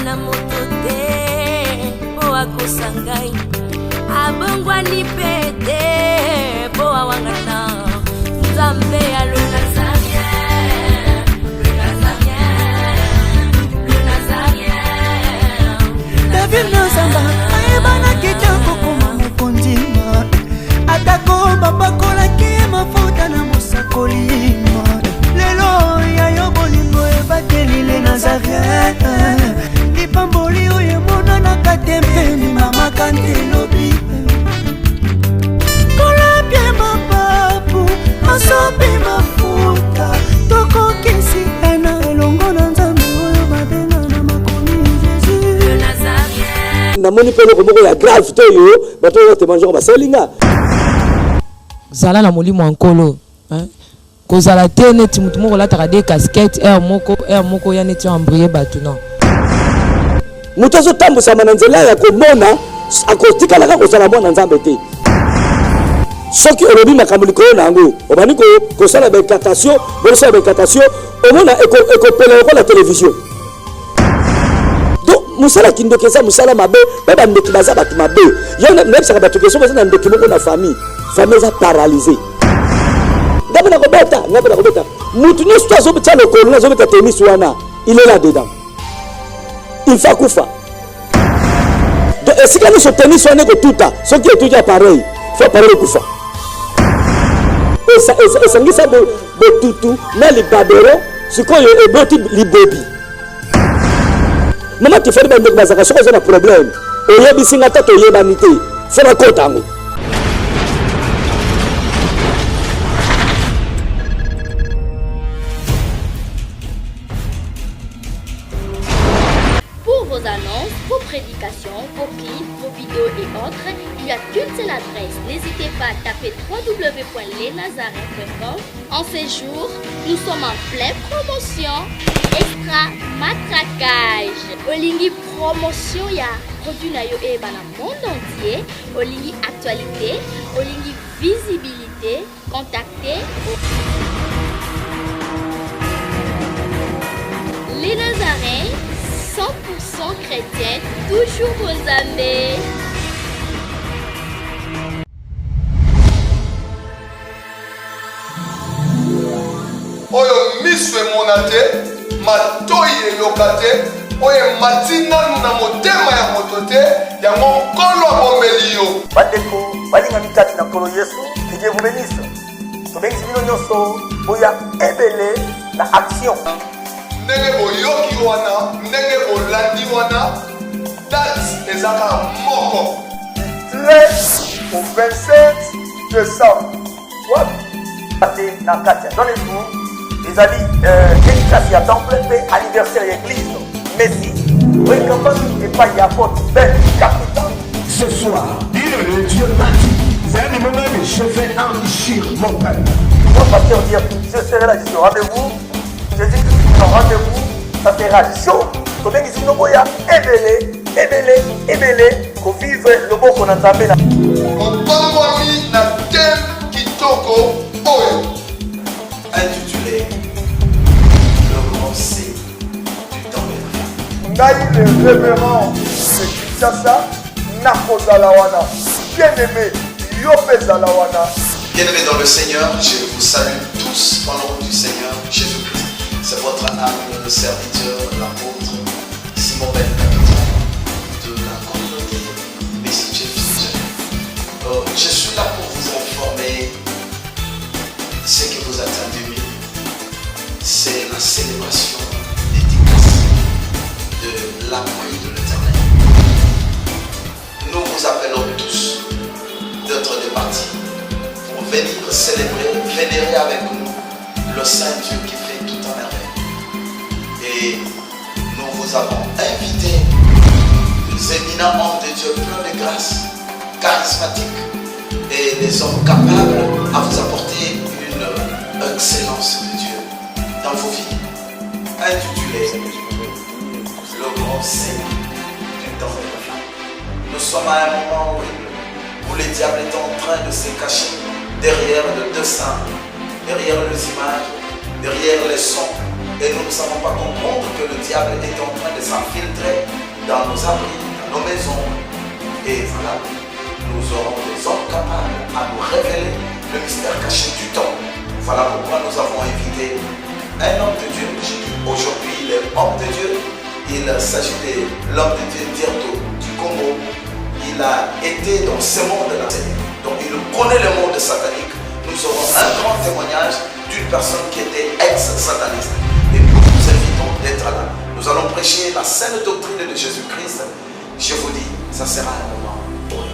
na moto te po akosangai abongwani pete po awangana Nzambe ya luna David Nzamba ayebana kitoko koma mokondima atako bapakolaki mafuta na mosakolima lelo yayo bolingo ebatelile Nazareth lipamboli oyo emonanaka te mpeni mama kantelobi kolapie mapapu asopi mafuta tokokisi ena elongo na Nzambe oyo babenga na makomi Jésus namoni pe loko moko ya grave to yo bato yo te manjoko baselinga zala na molimo nkolo kozala te neti mutu moko lataka de casquette air moko ya neti embrayé bato non mutu azotambusa na nzela ya komona akotikalaka kozala mwana Nzambe te soki olobi makambo likolo na yango obani kosala baincantation bosala baincantation omona ekopela lokola télévision donc musala kindoki eza musala mabe ba bandeki baza bato mabe yo nayebisaka bato ke soki eza na ndeki moko na famille eza paralysée ngabe na kobeta mutu nyonso to azobeta lokolo azobeta tennis wana il est là dedans il faut kufa donc esika nyonso tennis wana ekotuta soki etuti pareil faut pareil kufa esangisa botutu na libabero sikoyo eboti libobi mama tifeli bandeko bazaka soki oza na problème oyebisinga ta toyebani te fo nakota yango. Pour vos annonces, vos prédications, vos clips, vos vidéos et autres, il y a qu'une seule adresse. N'hésitez pas à taper www.lesnazareth.com. En ces jours, nous sommes en pleine promotion. Extra matraquage. Olingi promotion ya produit na yo eba na monde entier. Olingi actualité, Olingi visibilité. Contactez les Nazareth. 100% chrétienne, toujours vos amis. Oyo miswe monate, matoi elokate, oyo matina na motema ya motote, ya mokolo abombeli yo. Bandeko, balinga mikati na kolo Yesu, que Dieu vous bénisse. Tobengisi bino nyonso, boya ebele na action. Ndenge boyoki wana, ndenge bolandi wana, date ezaka moko. Du 13 au 27 décembre. What? Pate na Katia. Donnez-vous, les amis, éducation à temple, anniversaire d'église, Messi. Oui, quand même, il pas y a pas de belle capitale. Ce soir, le Dieu m'a dit, c'est un moment où je vais enrichir mon père. Moi, pasteur dire, je serai là, je suis au rendez-vous. Jésus-Christ, au rendez-vous, ça sera chaud. Comme ici, nous voyons ébélé, qu'on vive le bon qu'on a entamé là. Obamwami na tem kitoko oyo. Intitulé Le grand C du temps de la Naï le révérend de Kinshasa, Nako Zalawana, bien-aimé, Yopé Zalawana. Bien-aimés dans le Seigneur, je vous salue tous dans le nom du Seigneur Jésus-Christ. C'est votre âme, le serviteur, l'apôtre Simon Ben, capitaine de la communauté Messie je suis là pour vous informer ce que vous attendez. C'est la célébration dédicace de l'appui de l'Éternel. Nous vous appelons tous d'être départis pour venir célébrer, vénérer avec nous le Saint Dieu qui fait tout en merveille. Et nous vous avons invité des éminents hommes de Dieu pleins de grâce, charismatiques et des hommes capables à vous apporter une excellence de Dieu dans vos vies. Intitulé Le grand Seigneur du temps de la fin. Nous sommes à un moment où le diable est en train de se cacher derrière le dessin, derrière les images, derrière les sons, Et nous ne savons pas comprendre que le diable est en train de s'infiltrer dans nos abris, dans nos maisons. Et voilà, nous aurons des hommes capables à nous révéler le mystère caché du temps. Voilà pourquoi nous avons invité un homme de Dieu. J'ai dit aujourd'hui il est homme de Dieu. Il s'agit de l'homme de Dieu Dirto du Congo. Il a été dans ce monde-là. Donc il connaît le monde satanique. Nous aurons un grand témoignage d'une personne qui était ex-sataniste. Et nous vous invitons d'être là. Nous allons prêcher la saine doctrine de Jésus-Christ. Je vous dis, ça sera un moment horrible.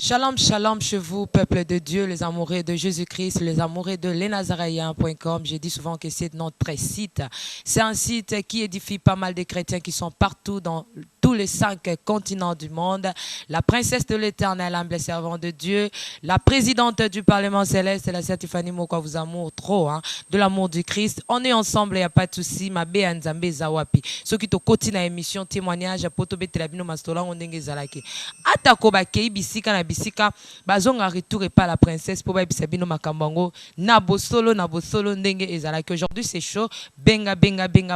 Shalom, shalom chez vous, peuple de Dieu, les amoureux de Jésus-Christ, les amoureux de lesnazaraïens.com. J'ai dit souvent que c'est notre site. C'est un site qui édifie pas mal de chrétiens qui sont partout dans tous les 5 continents du monde. La princesse de l'éternel, humble servant de Dieu, la présidente du Parlement céleste, la sœur Tiffany Moko, vous amour trop, hein, de l'amour du Christ. On est ensemble, il n'y a pas de souci. Ma bé Nzambe Zawapi. Ceux qui te continuent à émission, témoignage, à Poto Betelabino Mastola, on dengue zalaki. Atako bakei bisika na bisika, bazonga retour et pas la princesse pour bisabino makambango. Na bosolo ndenge ezalaki. Aujourd'hui c'est chaud. Benga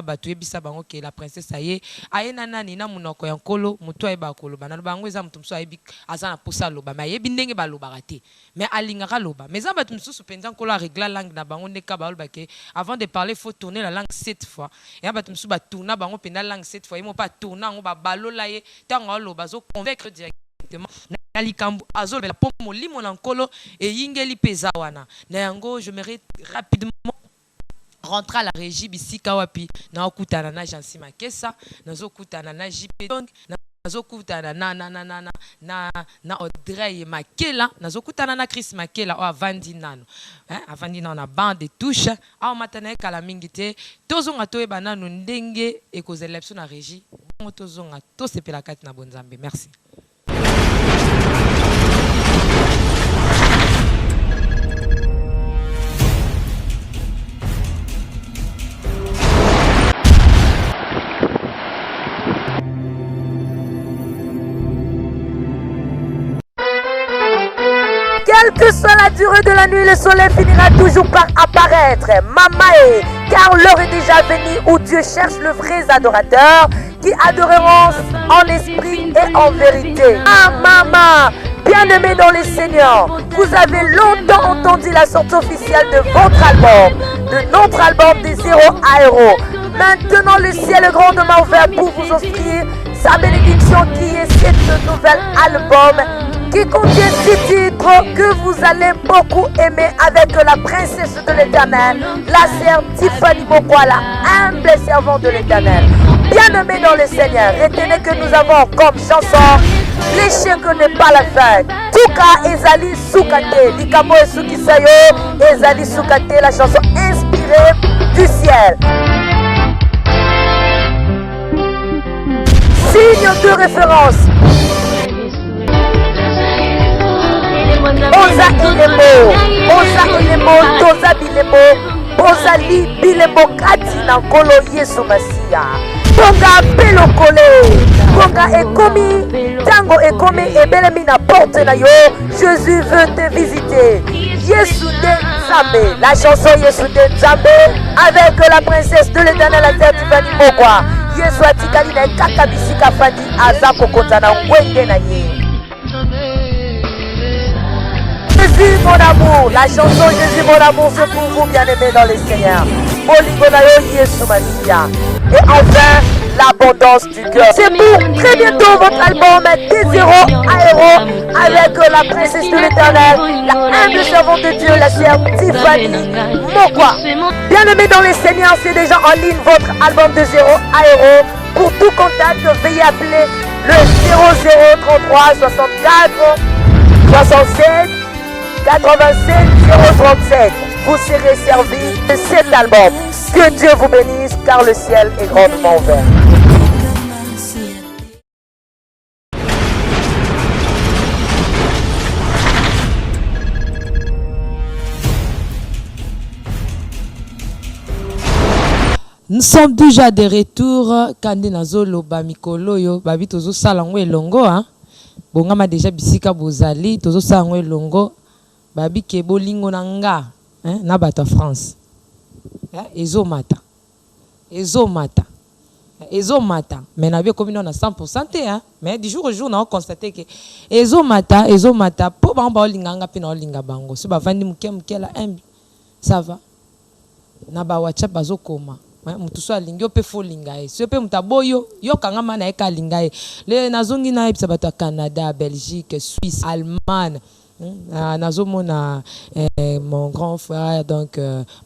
batu ebisa bango que la princesse ça y est. Ayena nani na munoko ya nkolo, mutu ayeba koloba. Na bango eza mutu mso ayebi azana posa loba. Ma yebi ndenge ba loba raté. Mais alingaka loba. Mais za batu mso penza nkolo régler langue na bango ndeka ba loba ke avant de parler faut tourner la langue 7 fois. Et batu mso ba tourner bango penda langue 7 fois. Ils m'ont pas tourner on ba balola ye tango loba zo convaincre directement. Nalikambu azol la pomo limo na nkolo et yingeli peza wana. Na yango je mérite rapidement rentrer à la régie bisika wapi na okutana na Jansi Makessa nazo kutana na JP nazo kutana na Audrey Makela nazo kutana na Chris Makela o avandi nano avandi na bande de touche a matana kala mingite tozonga toyeba nanu ndenge ekozelepso na régie bongo tozonga to sepela kati na bonzambe. Merci. Quelle que soit la durée de la nuit, le soleil finira toujours par apparaître. Mamae, car l'heure est déjà venue où Dieu cherche le vrai adorateur qui adoreront en esprit et en vérité. Ah maman, bien-aimés dans le Seigneur, vous avez longtemps entendu la sortie officielle de votre album, de notre album de 0 à Héros. Maintenant, le ciel est grandement ouvert pour vous offrir sa bénédiction qui est ce nouvel album qui contient 6 titres que vous allez beaucoup aimer avec la princesse de l'Éternel, la sœur Tiffany Mokwala, humble servante de l'Éternel. Bien-aimés dans le Seigneur, retenez que nous avons comme chanson les chiens que n'est pas la fête. Tuka Ezali Soukate, Likamo et Sukisayo, Ezali Soukate, la chanson inspirée du ciel. Signe de référence. Oza Elemo, Toza Bilemo, Bozali Bilemo Kati na Nkolo Yesu Masia. Bonga Pelokole, Bonga Ekomi, Tango Ekomi Ebelemi na porte na yo. Jésus veut te visiter. Yesu de Nzambe, la chanson Yesu de Nzambe avec la princesse de l'Éternel, la sœur Tiffany Mokwa. Yesu atikali na kaka bisika fandi aza kokota na ngwende na ye. Jésus mon amour, la chanson Jésus mon amour, c'est pour vous bien-aimés dans le Seigneur. Et enfin, l'abondance du cœur. C'est pour très bientôt votre album des 0 à Héros avec la princesse de l'Éternel, la humble servante de Dieu, la sœur Tiffany Mokwa. Bien-aimés dans le Seigneur, c'est déjà en ligne votre album de 0 à Héros. Pour tout contact, veuillez appeler le 0033 64 67 87 037. Vous serez servi de cet album. Que Dieu vous bénisse car le ciel est grandement ouvert. Nous sommes déjà de retour. Kande nazolo ba mikolo yo babi tozo salango elongo hein. Bongama déjà bisika bozali tozo salango elongo babi ke bolingo nanga hein na bata France. Ezo mata. Mais na bien comme on a 100% hein. Mais du jour au jour on a constaté que ezo mata po ba olinganga pe na olinga bango. So ba vandi muke la ça va. Na ba WhatsApp bazo koma. Mutu so alingi pe fo linga e so pe mutaboyo yo kangama na eka linga e le nazongi na ebisa bato Canada, Belgique, Suisse, Allemagne. Nazomona mon grand frère donc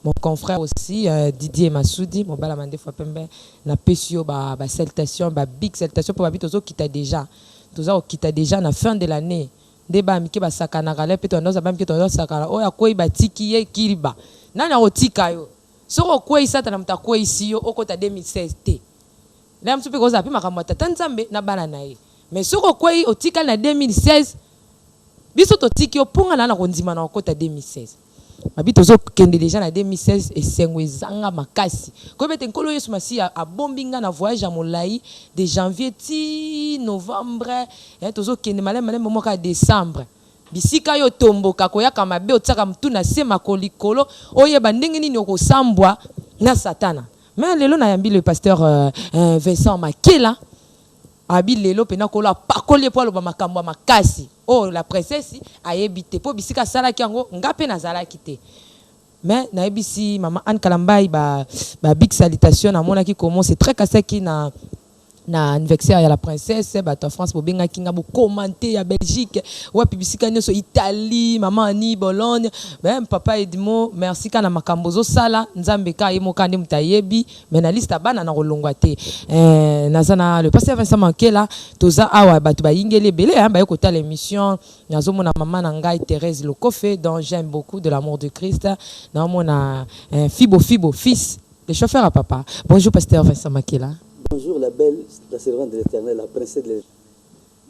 mon confrère aussi Didier Massoudi mon balamande fois pembe na pesio ba salutation ba big salutation pour babito zo kita déjà na fin de l'année débat miki ba sakana kala pe to ndoza ba miki to ndoza sakana oya koi ba tiki ye kiriba nana otika yo soko kwei sata na mtakwei siyo okota 2016 te la msupe koza pe makambo tata nzambe na bana na ye mais soko kwei otika na 2016 biso totiki opunga na kondima na okota 2016 mabito zo kende déjà na 2016 et sengwezanga makasi ko bete nkolo yesu masi a bombinga na voyage à molai de janvier ti novembre et tozo kende malem moka décembre bisika yo tomboka koyaka mabe otsaka mtu na sema kolikolo oyeba ndenge nini okosambwa na satana mais lelo na yambi le pasteur Vincent Makela abi lelo pena kola pakoli po aloba makambo makasi oh la princesse ayebite po bisika sala kiango ngape na zala kite mais na ebisi mama Anne Kalambai ba big salutation na mona ki commence très kaseki na anniversaire ya la princesse bato France bobenga kinga bo commenter ya Belgique wa publicité nyoso Italie maman Annie Bologne même papa Edmo merci kana makambozo sala nzambe ka yemo kande mutayebi mais na liste bana na kolongwa te nazana le pasteur Vincent Makela toza awa bato ba yingele belé hein ba yokota l'émission nazomona maman na ngai Thérèse Lokofe dont j'aime beaucoup de l'amour de Christ na mona Fibo fils le chauffeur à papa. Bonjour pasteur Vincent Makela. Bonjour la belle, la servante de l'Éternel, la princesse de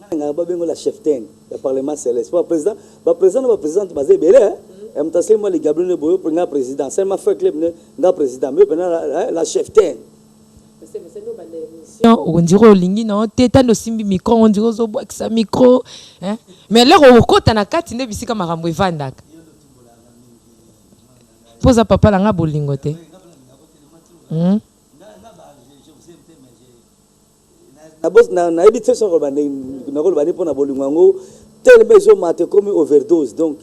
l'Éternel. La cheftaine, le Parlement céleste. Le président, le président, basé belé. Et m'tassé moi les Gabriel Boyo pour le président. C'est ma frère club le président. Mais la cheftaine. On dirait lingi non teta no simbi micro on dirait zo box sa micro hein mais là au kota na kati ne bisika makambo evandaka. Posa papa la nga bolingote. Na habité sur le bani na ko bani pona bolingo tel beso mate comme overdose donc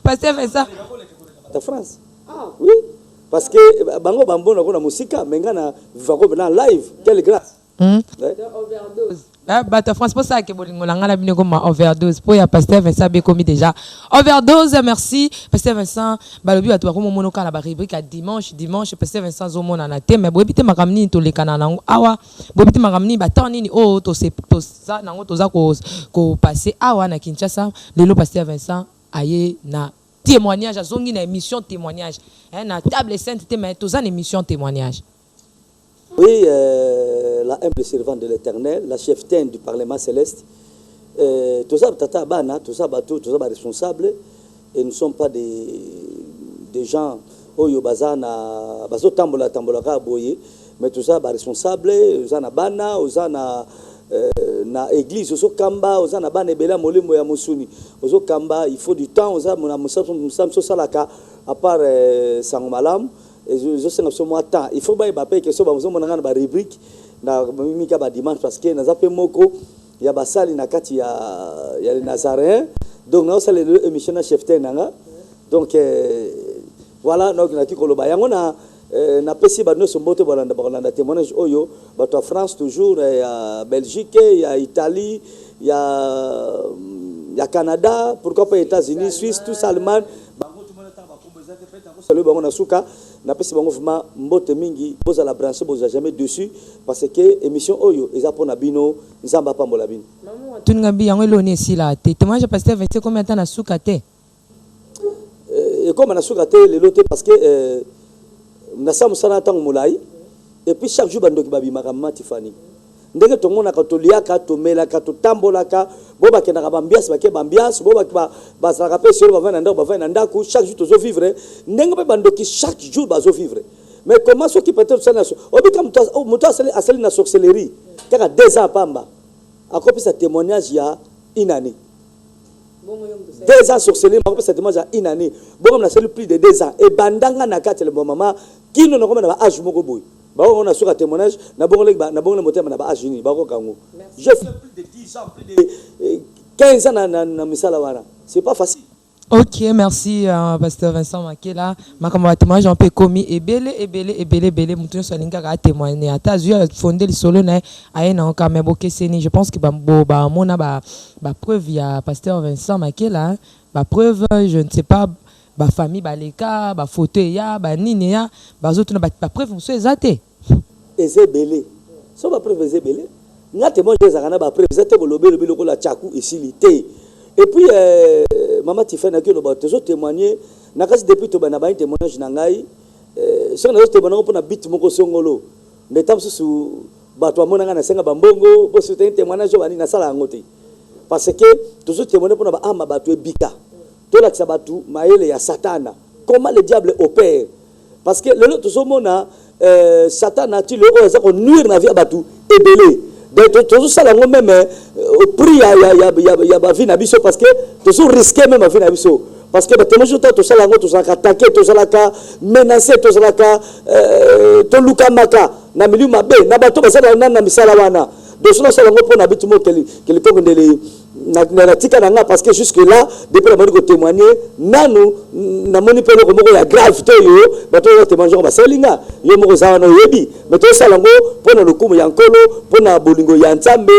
pasteur fait ça ta France oui parce que bango bambo na ko na musika menga na va ko na live quelle grâce overdose Bata France pour ça que bolingo la ngala bino comme overdose pour ya pasteur Vincent be commis déjà overdose merci pasteur Vincent balobi bato ba ko mono kala ba rubrique à dimanche pasteur Vincent zo mona na te mais bobite makamni to lekana nango awa bobite makamni ba tani ni o to se to ça nango to za ko passer awa na Kinshasa lelo pasteur Vincent aye na témoignage azongi na émission témoignage na table sainte te mais to za na émission témoignage. Oui, la humble servante de l'Éternel, la cheftaine du Parlement céleste, tout ça, tata bana, tout ça, bateau, tout ça, responsables, et nous ne sommes pas des gens, oyo bazana, bazo tambola boye, mais tout ça, responsables, ozana bana, ozana na église, ozo kamba, ozana bana bela molimo ya musuni, ozo kamba, il faut du temps, ozana mona musamso salaka, à part sangomalam. Et je sais que il faut que ce soit une rubrique na dimanche parce que nous avons moko il y a basali na kati ya les Nazaréens donc nous avons les émissions cheftaine donc voilà donc na koloba yango na pesi ba no sombote bolanda témoignage oyo bato France toujours ya Belgique ya Italie ya Canada pourquoi pas États-Unis Suisse tout ça Allemagne salut bango na suka na pesi bango vraiment mbote mingi boza la branche boza jamais dessus parce que émission oyo eza pona bino nzamba pambola bino maman tunga bi yango eloni sila te témoignage pasteur Vincent combien de temps na suka te et comme na suka te le loté parce que na samusana tango molai et puis chaque jour bandoki babi makamma Tiffany ndenge tomonaka toliaka tomelaka totambolaka bo bakendaka bambiance bake bambiance bo basalaka mpe solo bavai na ndako bavai na ndako chaque jour tozovivre ndenge mpe bandoki chaque jour bazovivre. Mais comment ceux qui peut-être obika moto asali na sorcellerie kaka 2 ans pamba akopesa témoignage ya une année 2 ans sorcellerie akopesa témoignage ya une année bongo na sali plus de 2 ans et bandanga na kati le bon maman kino na komana ba âge moko boy ba on a sur un témoignage na bongo le motema na ba âge ni ba ko kango j'ai fait plus de 10 ans plus de 15 ans na misala wana c'est pas facile. Ok, merci Pasteur Vincent Makela. Ma témoin j'en peux commis et belé mouton solinga a témoigné. Ata zu fondé le solo na aena en kamebo keseni. Je pense que ba mona ba preuve ya Pasteur Vincent Makela, ba preuve je ne sais pas ba famille ba leka, ba photo ya, ba nini ya, ba autres ba preuve so ezate. Ezebele. So ba preuve ezebele. Nga témoin je zakana ba preuve ezate bolobelo biloko la chaku isilité. Et puis, maman Tiffany a dit que tu as témoigné, depuis que tu as témoignage, si on a témoigné pour un bit moko songolo, mais tant sous bateau monanga na senga bambongo, pour soutenir témoignage na sala ngote. Parce que tu as témoigné pour un ama bateau bika. Tout là que ça bateau maël ya satana. Comment le diable opère? Parce que le tout ce mona Satan a-t-il le haut qu'on nuire na vie à bateau et belé. Tout ça là même au prix il y a vie na biso parce que tout risqué même vie na biso parce que témoignage tout ça là tout ça attaquer tout ça là menacer tout ça là to luka maka na milieu mabe na bato basala na misala wana donc ça là pour na bitu mo que le kongondeli na tika na parce que jusque là depuis la moni ko témoigner nanu na moni pelo ko moko ya gravité yo bato yo témoigner ba selinga yo moko za wana yebi mais to ça lango pour na lokumu ya nkolo pour na bolingo ya nzambe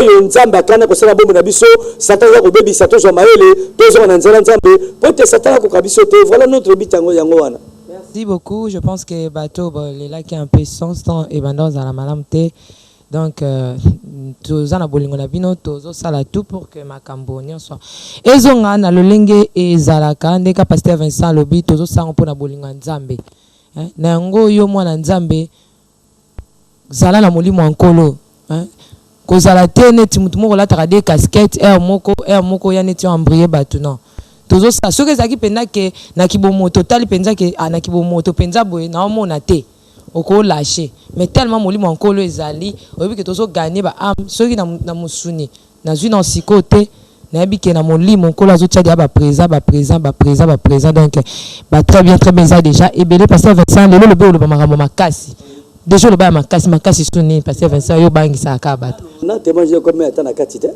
oyo nzambe akana ko sala bombo na biso satan ya ko bebi sato zo maele to zo na nzela nzambe pour te satan ko kabiso te voilà notre but yango wana. Merci beaucoup. Je pense que bateau les là qui un peu sans temps et dans la malamté. Donc, tous en abolingo na bino, tous sala tout pour que ma cambonien soit. Ezonga na lolenge e zalaka ndeka Pasteur Vincent lobi tous sang pour na bolingo nzambe. Na ngo yo mwana nzambe zala na molimo nkolo. Ko zala te neti mutu moko la takade casquette moko ya neti embrayé batu non. Tous ça ce que zaki penda ke na kibomo total penza ke na kibomo to penza boye na omona te. Oko lâché mais tellement molimo nkolo ezali oyebi ke tozo gagner ba am soki na musuni na zui na sikote na yebi ke na molimo nkolo azo tchadi ba présent donc ba très bien ça déjà et belé Pasteur Vincent lelo le bolo ba makambo makasi déjà le ba makasi suni Pasteur Vincent yo bangi sa akabat na témoigner comme atana katite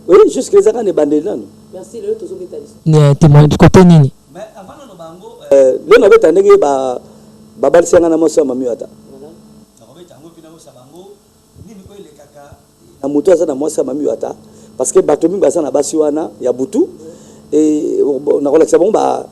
oui jusque les années bandena merci le tozo betali ne témoin du côté nini mais avant no bango le na beta ndenge ba babal senga na moso mami ata nakobeta ngo pina mosa bango nini ko ile kaka na mutu asa na mosa mami ata parce que bato mingi basa na basi wana ya butu et na kola sabon ba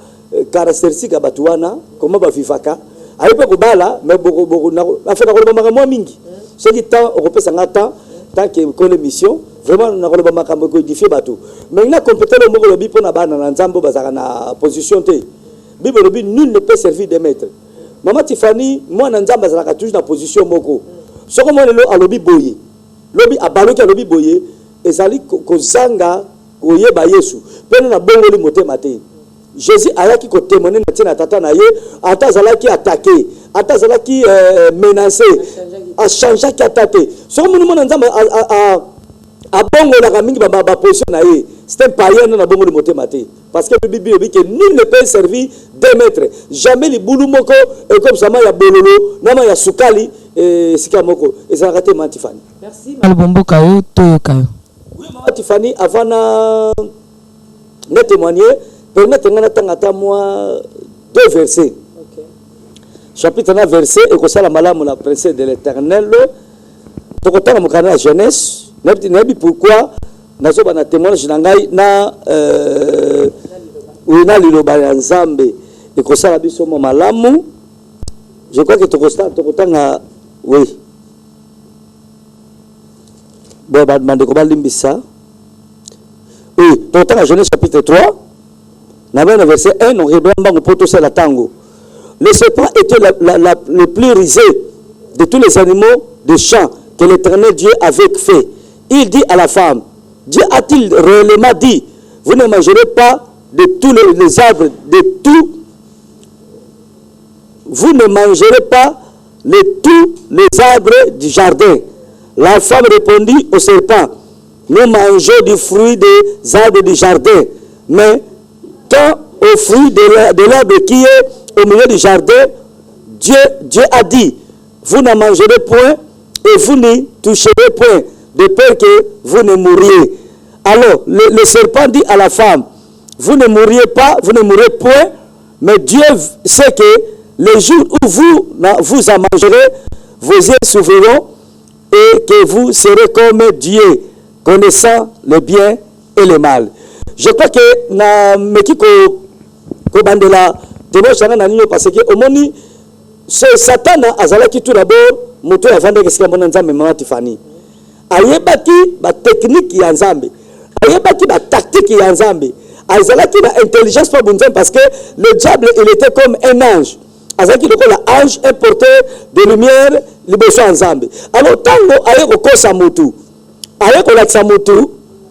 caractéristique batu wana comment ba vivaka ayipe ko bala mais boko na afena ko ba mwa mingi ce qui temps on repesa ngata tant que ko l'émission vraiment na ko ba makambo ko édifier batu mais na compétent le moko lobi pona bana na nzambo bazaka na position te bible lobi nul ne peut servir de maître. Maman Tiffany, moi nzamba zalaka toujours na position moko. Soko mo lelo alobi boye. Lobi abaloki alobi boye ezali ko zanga koyeba Yesu. Pena na bongo li motema te. Jésus ayaki ko témoigner na tina tata na ye, ata zalaki attaquer, ata zalaki menacer, a changer ki attaquer. Soko mo nzamba a bongo la mingi ba position na ye. C'est un païen na bongo li motema te. Parce que le Bible dit que nul ne peut servir deux maîtres. Jamais les boulumoko et comme ça, il y a bololo, nama ya sukali et sikamoko. Et ça a raté Tiffany. Merci. Albombo kayo toyokayo. Oui, Tiffany, avant de témoigner, permettez-moi d'attendre moi 2 versets. Okay. Chapitre 1 verset et que ça la malame la princesse de l'Éternel. Donc autant mon canal jeunesse. N'abi pourquoi nazo bana témoignage na ngai na oui na liloba ya nzambe et ko sala biso mo malamu je crois que tokotanga oui bon ba mande ko balimbisa oui tokotanga Genèse chapitre 3 na verset 1 on rebramba ko poto sala tango le serpent était le plus rusé de tous les animaux de champ que l'Éternel Dieu avait fait. Il dit à la femme, Dieu a-t-il réellement dit, vous ne mangerez pas de tous les arbres, de tout, vous ne mangerez pas tous les arbres du jardin. La femme répondit au serpent, nous mangeons du fruit des arbres du jardin, mais quand au fruit de l'arbre qui est au milieu du jardin, Dieu a dit, vous ne mangerez point et vous n'y toucherez point, de peur que vous ne mouriez. Alors, le serpent dit à la femme, vous ne mourriez pas, vous ne mourrez point, mais Dieu sait que le jour où vous en mangerez, vos yeux s'ouvriront et que vous serez comme Dieu, connaissant le bien et le mal. Je crois que na mekiko ko bandela demo chana na nino parce que au moni c'est Satan azalaki tout d'abord moto ya vendre que c'est mon nzambe mama Tiffany. Ayebaki ba technique ya nzambe. Ayebaki ba tactique ya nzambe. Azalaki ba intelligence pas bon parce que le diable il était comme un ange. Azalaki lokola ange un porteur de lumière liboso nzambe. Alors tango ayeko kosa motu. Ayeko la motu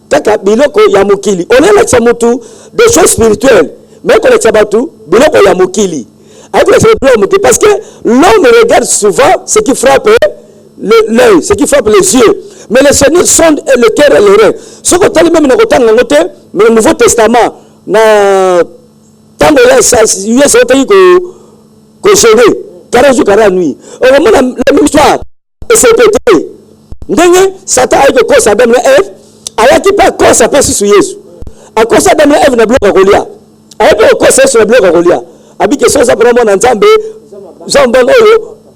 kaka biloko ya mokili. On a la motu des choses spirituelles. Mais qu'on a batu biloko ya mokili. Parce que l'homme regarde souvent ce qui frappe l'œil, ce qui frappe les yeux. Mais le Seigneur sonde le cœur et les reins. Ce qu'on a même dans le Nouveau Testament, dans il y a ce que gêné, 40 jours, 40 nuits. La même histoire, c'est pété. Satan a été cause à Adam et Ève, a été pas cause à passer sur Jésus. À cause à Adam et Ève, n'a bloqué à Goliath. A été cause sur le bloc à Goliath. Abi que ça pour mon ensemble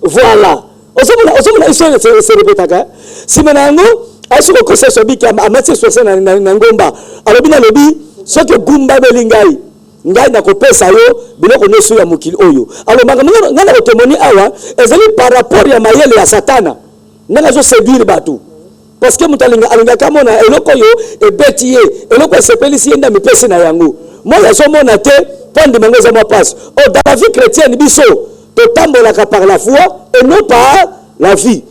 voilà osomona histoire se répétaka si menango aso ko kosa so bi ka amati so sana na ngomba alobi na lobi so ke gumba belingai ngai na ko pesa yo biloko nesu ya mukili oyo alo ngana ko temoni awa ezali par rapport ya mayele ya satana ngana zo séduire batu parce que mutalinga alinga kamona eloko yo ebetiye eloko sepelisi enda mipesi na yango moi ya so mona te dans la vie chrétienne, tu tambolaka par la foi et non par la vie.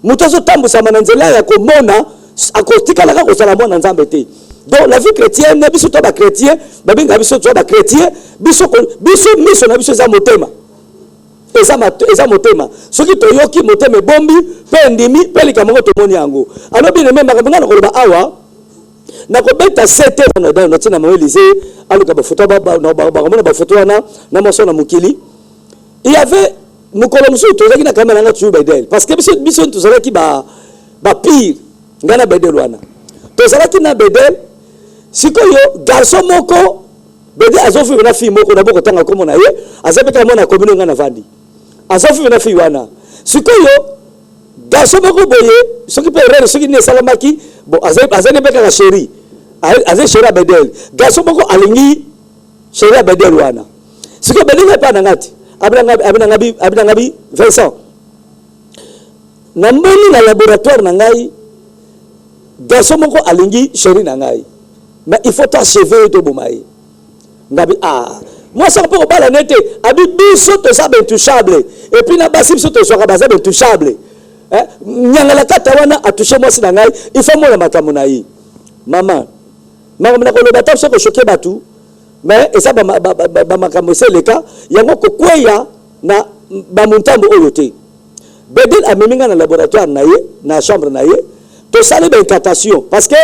Mutazo tambo sa mananzela ya ko mona akotika la ko sala mona nzambe te. Donc la vie chrétienne, biso to ba chrétien, ba benga biso to ba chrétien, biso miso na biso za motema. Eza motema. Soki to yoki motema bombi, pe ndimi, pe likamoko to moni yango. Alors bien même makabanga na ko ba awa na ko beta 7 ans dans notre na Moïse aluka ba photo ba ba photo na moso na mukili il y avait mukolo musu to zaki na kamera na tu bedel parce que biso to zaki ba pire ngana bedel wana to zaki na bedel sikoyo garçon moko bedel azofu na fille moko na boko tanga komo na ye azapeka mona komino ngana vandi azofu na fille wana sikoyo garçon moko boye soki pe rere soki ne salamaki bon azane beka la chérie azé chérie bedel garçon moko alingi chérie bedel wana siko bedel pa na ngati abina ngabi Vincent na moni na laboratoire na ngai garçon moko alingi chérie na ngai mais il faut t'achever to bomaye ngabi moi ça peut pas la nete abi biso to ça intouchable et puis na basi biso to so ka baza intouchable nyangala kata wana atoucher moi sina ngai il faut moi na makambo na yi maman na ko le bata so ko choquer batu mais et ça ba makambo c'est le cas yango ko kweya na ba muntambo oyo te bedel ameminga na laboratoire na ye na chambre na ye to sale ba incantation parce que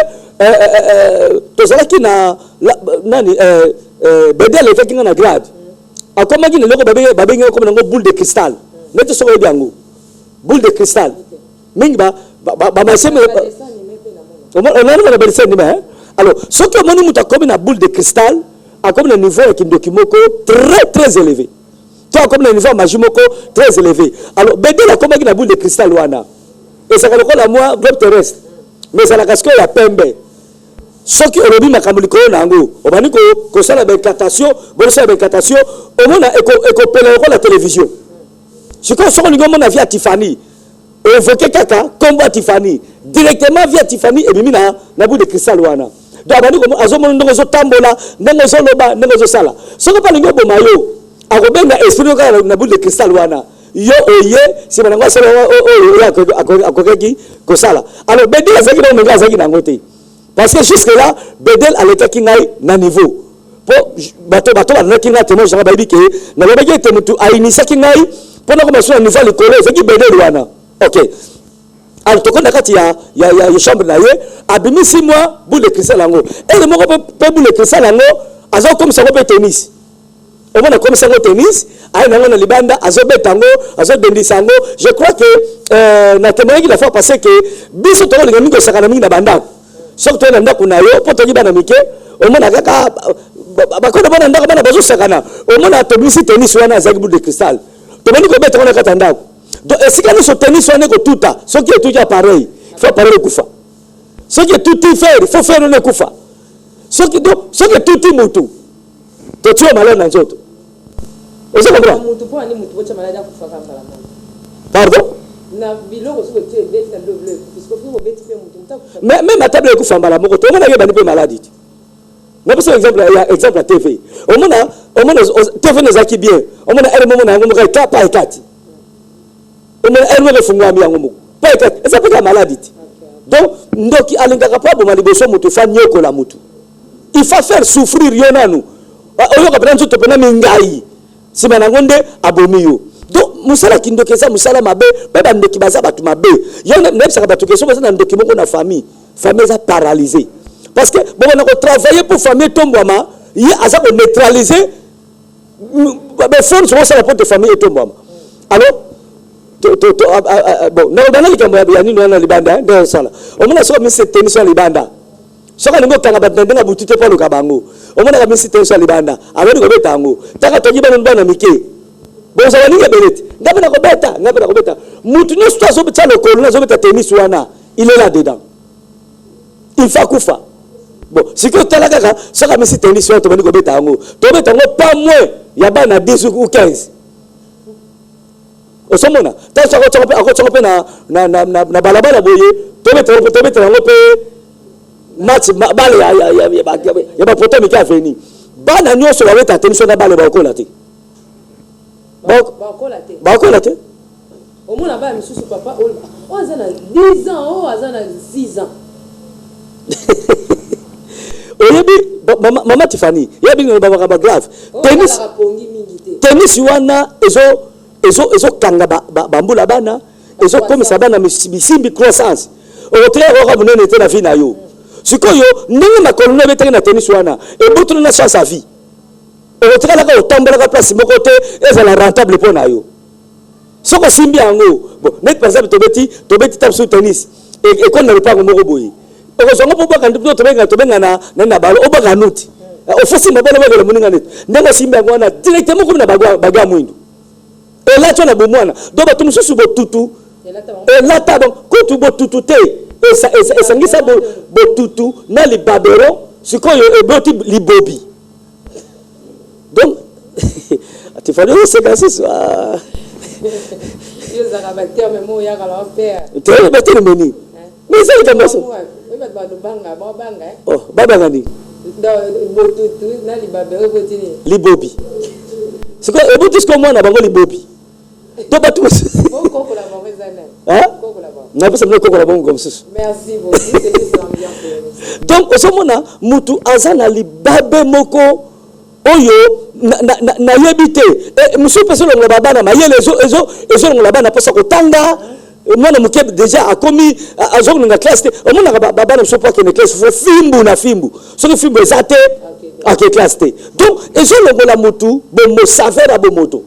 to sala ki na nani bedel e fekinga na grade akoma ki ne loko babenga ko na boule de cristal neto so ko yango boule de cristal mingi ba maseme on a na berse ni ba alors ce que moni muta comme na boule de cristal a comme le niveau qui ndokimoko très élevé toi comme le niveau majimoko très élevé alors bébé la comme na boule de cristal wana et ça ko la moi globe terrestre mais ça la casque ya pembe ce qui olobi makamuli ko nango obani ko sala benkatation bon sala benkatation au mona eko pele ko la télévision ce que son ningo mona via Tiffany évoquer kaka combat Tiffany directement via Tiffany et bimina na boule de cristal wana donc abani ko azomo ndongo zo tambola ndongo zo loba ndongo zo sala ce que pas ningo bomayo akobenga esprit ka na boule de cristal wana yo oye si banango sala oyo akokaki kosala. Alors Bedel azaki na menga azaki na ngote parce que jusque là Bedel alekaki ngai na niveau po bato banaki ngai témoin janga bayibi ke na lobaki ete mutu ainisaki ngai pona ko masuna niveau likolo ezaki Bedel wana. OK. Alors tokonda kati ya chambre na ye abimisi moi boule de cristal yango et le moko pe boule de cristal yango azo comme ça ko tennis. On a comme ça au tennis, à un libanda, à Zobetango, à Zobendisango. Je crois que na témoin qui la fois passé que biso to le ngamiko sakanami na banda. Surtout na ndako na yo poto ki bana mike, au mona kaka bakona bana ndako bana bazo sakana. Au mona tennis tennis wana za boule de cristal. To bani ko beta wana kata ndako. Donc est-ce que nous tennis wana ko tuta, ce qui est tout pareil. Il faut parler kufa. Ce qui est tout faire, il faut faire le kufa. Ce qui est tout mutu. To tu malheur na nzoto. Vous avez compris? Pardon? Mais même à table de coups en bas, tout le monde a une maladie. Mais pour exemple, il y a exemple à TV. Au moment TV nous acquis bien. Au moment où on a un moment pas éclaté. Au moment où on a fumé un moment pas éclaté. Ça peut être maladie. Donc, nous qui allons pas pour maliboso mutu fa nyoko la mutu. Il faut faire souffrir yona nous. Oyo ka prendre tout pena mingai. Si banangonde abomiyo. Donc musala kindokeza musala mabe baba ndeki baza batu mabe. Yo même ça batu keso baza ndeki moko na famille. Famille za paralysée. Parce que bon on a travaillé pour famille tombwama, il a ça pour neutraliser ba force sur ça la porte de famille tombwama. Alors bon, na bana likambo ya nini na libanda ndio sala. On mona so mise tennis ya libanda. Soka ningo tanga batenda butite pa lokabango. Omona ka misi tension libanda. Abeli ko betango. Taka toji bana mike. Bon ça waninga belete. Ngapena ko beta. Mutu no sto so betalo ko na so beta tennis wana. Il est là dedans. Il faut kufa. Bon, si que tala kaka, soka misi tennis wana to bani ko betango. To betango pas moins ya bana 10 ou 15. Osomona. Ta so ko na balabala boye. To beta ngo pe match bale ya ba poto mika veni bana nyoso la weta tension na bale ba ko la te ba ko la te au moins là-bas misusu papa o azana 10 ans o azana 6 ans oyebi mama Tiffany yebi no ba grave tennis wana ezo kanga ba mbula bana ezo komisa bana misimbi croissance o tréro ko munene te na vie na yo. Sikoyo ndenge makolo na beteka na tennis wana e butu na chance à vie. O tika ka otambola ka place moko te ezala rentable pour na yo. Soko simbi yango. Bon, net par exemple to beti tap sur tennis e kon na repa moko boyi. O zongo po baka ndito to benga na balo o baka nuti. O fosi mabalo ba muninga net. Ndenge simbi yango na directement ko na baga mwindu. E la tona bo mwana. Do ba tumususu bo tutu. E la ta donc ko tu bo tutu te. Et ça ngisa botutu na li babero sikoyo e boti libobi. Donc tu fallait c'est comme ça. Yo za rabateur mais mo ya kala père. Tu es battu le menu. Mais ça est comme ça. Oh, baba ngani. Botutu na li babero botini. Libobi. C'est quoi e boti ce que moi na bango libobi. To batu. Koko la bomezana. Hein? Merci beaucoup. Donc, au sommet, mutu azana li babe moko oyo na yebite. Monsieur personne la babana, ma yele ezo la babana pour ça ko tanga. Moi na muke déjà a commis azong na classe. Au moins na babana so pas que na classe fo fimbu na fimbu. So que fimbu ezate a que classe. Donc, ezo la mutu bo mo savera bo moto.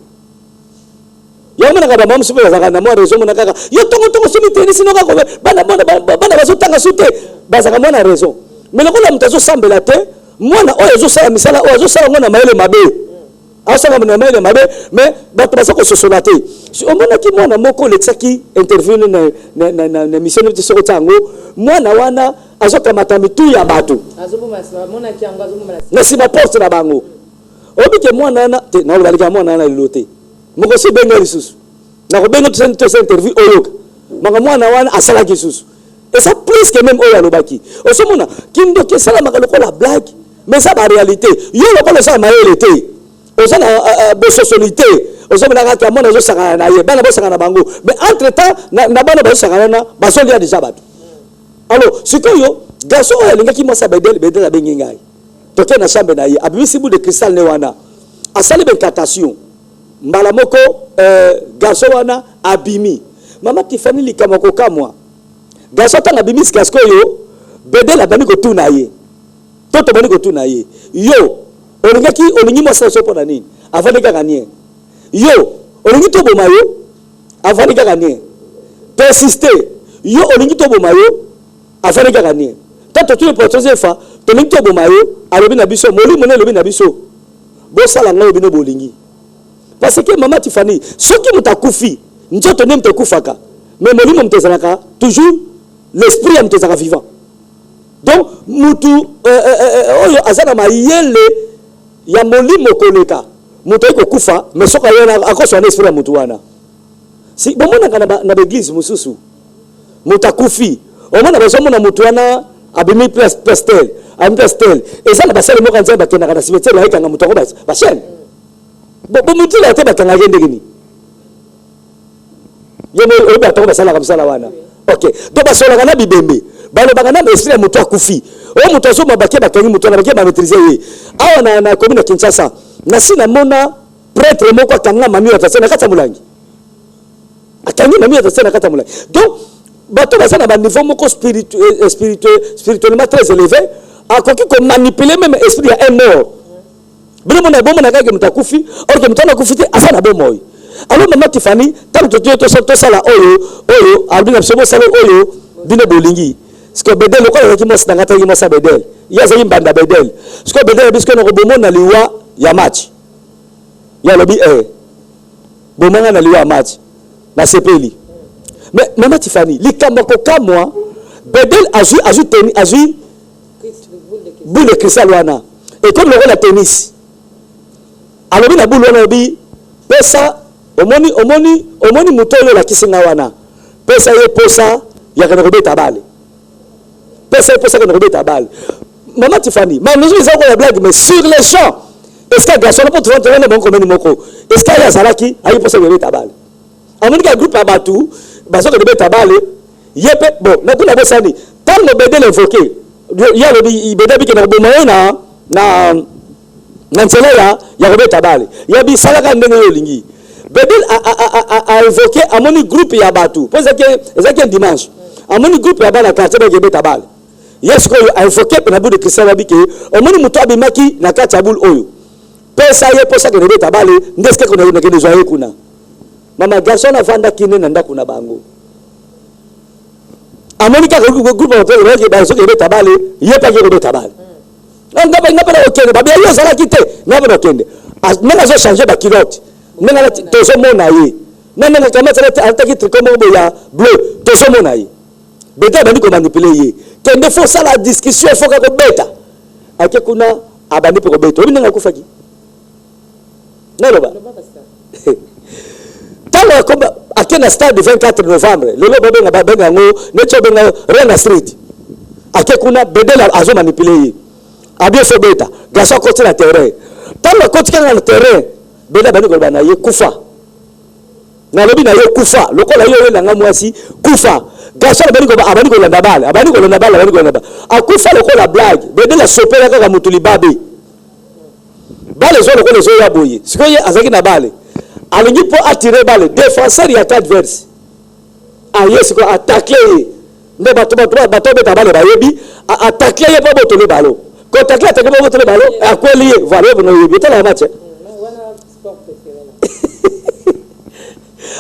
Yo mona ka ba msupe za kana mo rezo mona kaka yo tongo sumi tennis no ka ko bana bazo tanga sute baza ka mona rezo mais le kola mutazo sambela te mona o ezo sala misala o ezo sala ngona maele mabe asala mona maele mabe mais bato baza ko sosolate si o mona ki mona moko le tsaki interview na mission de soko tango mona wana azoka matami tu ya bato azoboma mona ki anga azoboma na sima porte na bango obi ke mona na te na balika mona na lote moko si benga lisusu na ko benga to interview oyoka manga mwana wana asala kisusu et ça plus que même oyo alobaki osomona kindo ke sala makaloko la blague mais ça ba réalité yo lokolo ça maele te osana bo socialité ozomona kaka mwana azosangana na ye bana bosangana na bango mais entre temps na bana bazosangana na bazolia déjà bato alors sikoyo garçon oyo alingaki mwasi bedel abengi ngai toke na chambre na ye abimisi bout de cristal ne wana asali benkatation mbala moko garçon wana abimi mama Tiffany likama kokamwa garçon tanga abimisi kasko yo bedel abandi kotuna ye toto bandi kotuna ye yo olingi mwasi aso pona nini avandi kaka nie yo olingi toboma yo avandi kaka nie persiste yo olingi toboma yo avandi kaka nie tato tu protéger fa tolingi toboma yo alobi na biso molimo ne lobi na biso bosala ngai bino bolingi parce que mama Tiffany soki mutakufi njoto ne mtakufaka mais molimo mtezalaka toujours l'esprit mtezalaka vivant donc mutu oyo azana mayele ya molimo koleka mutu iko kufa mais soka yona akoso na esprit mutu wana si bomona kana na église mususu mutakufi omona bazomona mutu wana abimi pastel pastel eza na basale moko nzamba bakena kana cimetière la kanga mutu ko ba chaîne bo mutu la te bakanga gendegini yemo oba to basala kamsala wana OK do basola kana bibembe balo bakana esprit mutu akufi o mutu azoma bakie bakangi mutu na bakie ba maîtriser ye awa na commune Kinshasa na sina mona prêtre moko akanga mami atasena kata mulangi akangi mami atasena kata mulangi donc bato basana ba niveau moko spirituellement très élevé akoki ko manipuler même esprit ya un mort bino mona bomona kaka mutakufi or que mutana kufi te asana bomoy alors mama Tiffany tanto to sala oyo albina sobo sala oyo bino bolingi parce que bedel ko yaki mos na ngata yaki mosa bedel ya za yimbanda bedel parce que bedel bisko na ko bomona liwa ya match ya lobi bomanga na liwa match na sepeli mais mama Tiffany likamba ko kamwa bedel azu boule de cristal wana et comme le la tennis alors na boule wana bi pesa omoni mutoyo la kisinga wana pesa ye posa ya kana robeta bale pesa ye posa kana robeta bale mama Tiffany mais nous ils ont la blague mais sur les champs est-ce que garçon peut trouver un bon comme moko est-ce qu'il y a Zalaki ayi posa ya robeta bale amoni ka groupe abatu baso de robeta bale yepe bon na kuna bosani tant le bédé l'évoquer ya le bédé bi kana boma na nzela ya robeta bale ya bi salaka ndenge yo lingi Bedel a évoqué à mon groupe ya batu parce que un dimanche à mon groupe ya bala quartier ba gebeta bale yes ko a évoqué na bout de Christian babike au mon muto abimaki na quartier boule oyo pesa ye posa ke gebeta bale ndeske ko na ke joye kuna mama garçon na vanda kine na ndako na bango amonika groupe ba pele ke ba so gebeta bale ye pa ke gebeta bale ngapa okende ba yo sala kite ngapa okende nanga zo changer ba kilote nanga tozo mona ye nanga kama tsala altaki trikomo ya bleu tozo mona ye beta bandi ko manipuler ye kende fo sala discussion fo ka ko beta ake kuna abandi pe ko beta obi nanga kufaki nalo ba tala ko akena stade 24 novembre lelo babenga ngo necho benga Rena Street ake kuna bedela azo manipuler ye abie fo beta gaso ko tira terrain tala ko tika na terrain bela bani ko bana ye kufa na lobi na ye kufa lokola yo na ngamwasi kufa gasala bani ko abani ko landa bala abani ko landa akufa lokola blague bedela sopela kaka mutuli babe bale zo lokola zo ya boye sikoye azaki na bale alingi po attirer bale défenseur ya adverse yes ko attaquer nde bato beta bale bayebi attaquer ye po botolo balo ko attaquer po botolo balo akweli ye voilà bono yebi tala match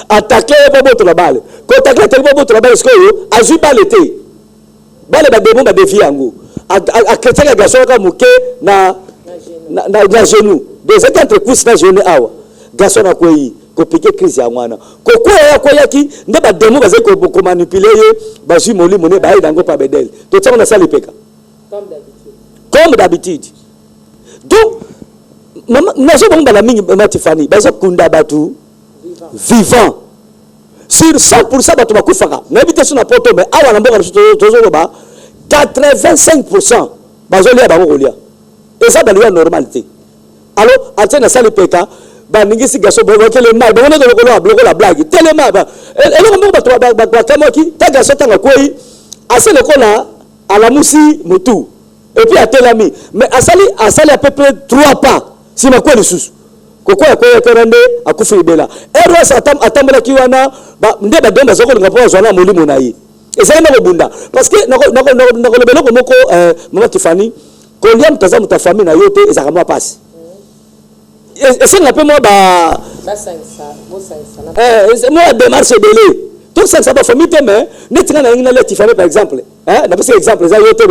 attaquer pas votre balle quand attaquer tellement votre balle ce que azu balle te balle ba demo ba défi yango a chrétien ga garçon ka muke na genou des entre coups na genou awa garçon na koyi ko piquer crise ya mwana ko kwa yaki nde ba demo ba ko manipuler ye ba ju moli mone ba idango pa bedel to tsama na sali peka comme d'habitude donc maman na zo bonga la mingi mama Tiffany ba zo kunda batu vivant sur 100% bato bakufaka na habité sur na poto mais awa na mboka tozo ba 85% bazolia bango kolia et ça dans la normalité alors atena sali peka baningisi garçon bokele mal bongona de lokolo la blague telema ba eloko moko bato bakamoki ta garçon tanga kwei ase lokola ala musi mutu et puis atelami mais asali à peu près 3 pas si makwe lisusu kokoya koya kerande akufa ibela ero atambola kiwana nde badomba zokolinga po zwana molimo na ye ezali na kobunda parce que nakolobela ko moko mama Tiffany kolia mutaza muta famille na yo te ezaka mwa pasi esenga pe moi moi démarche belé tout ça ba famille te mais netinga na ngina leti famille par exemple na pesi exemple za yo te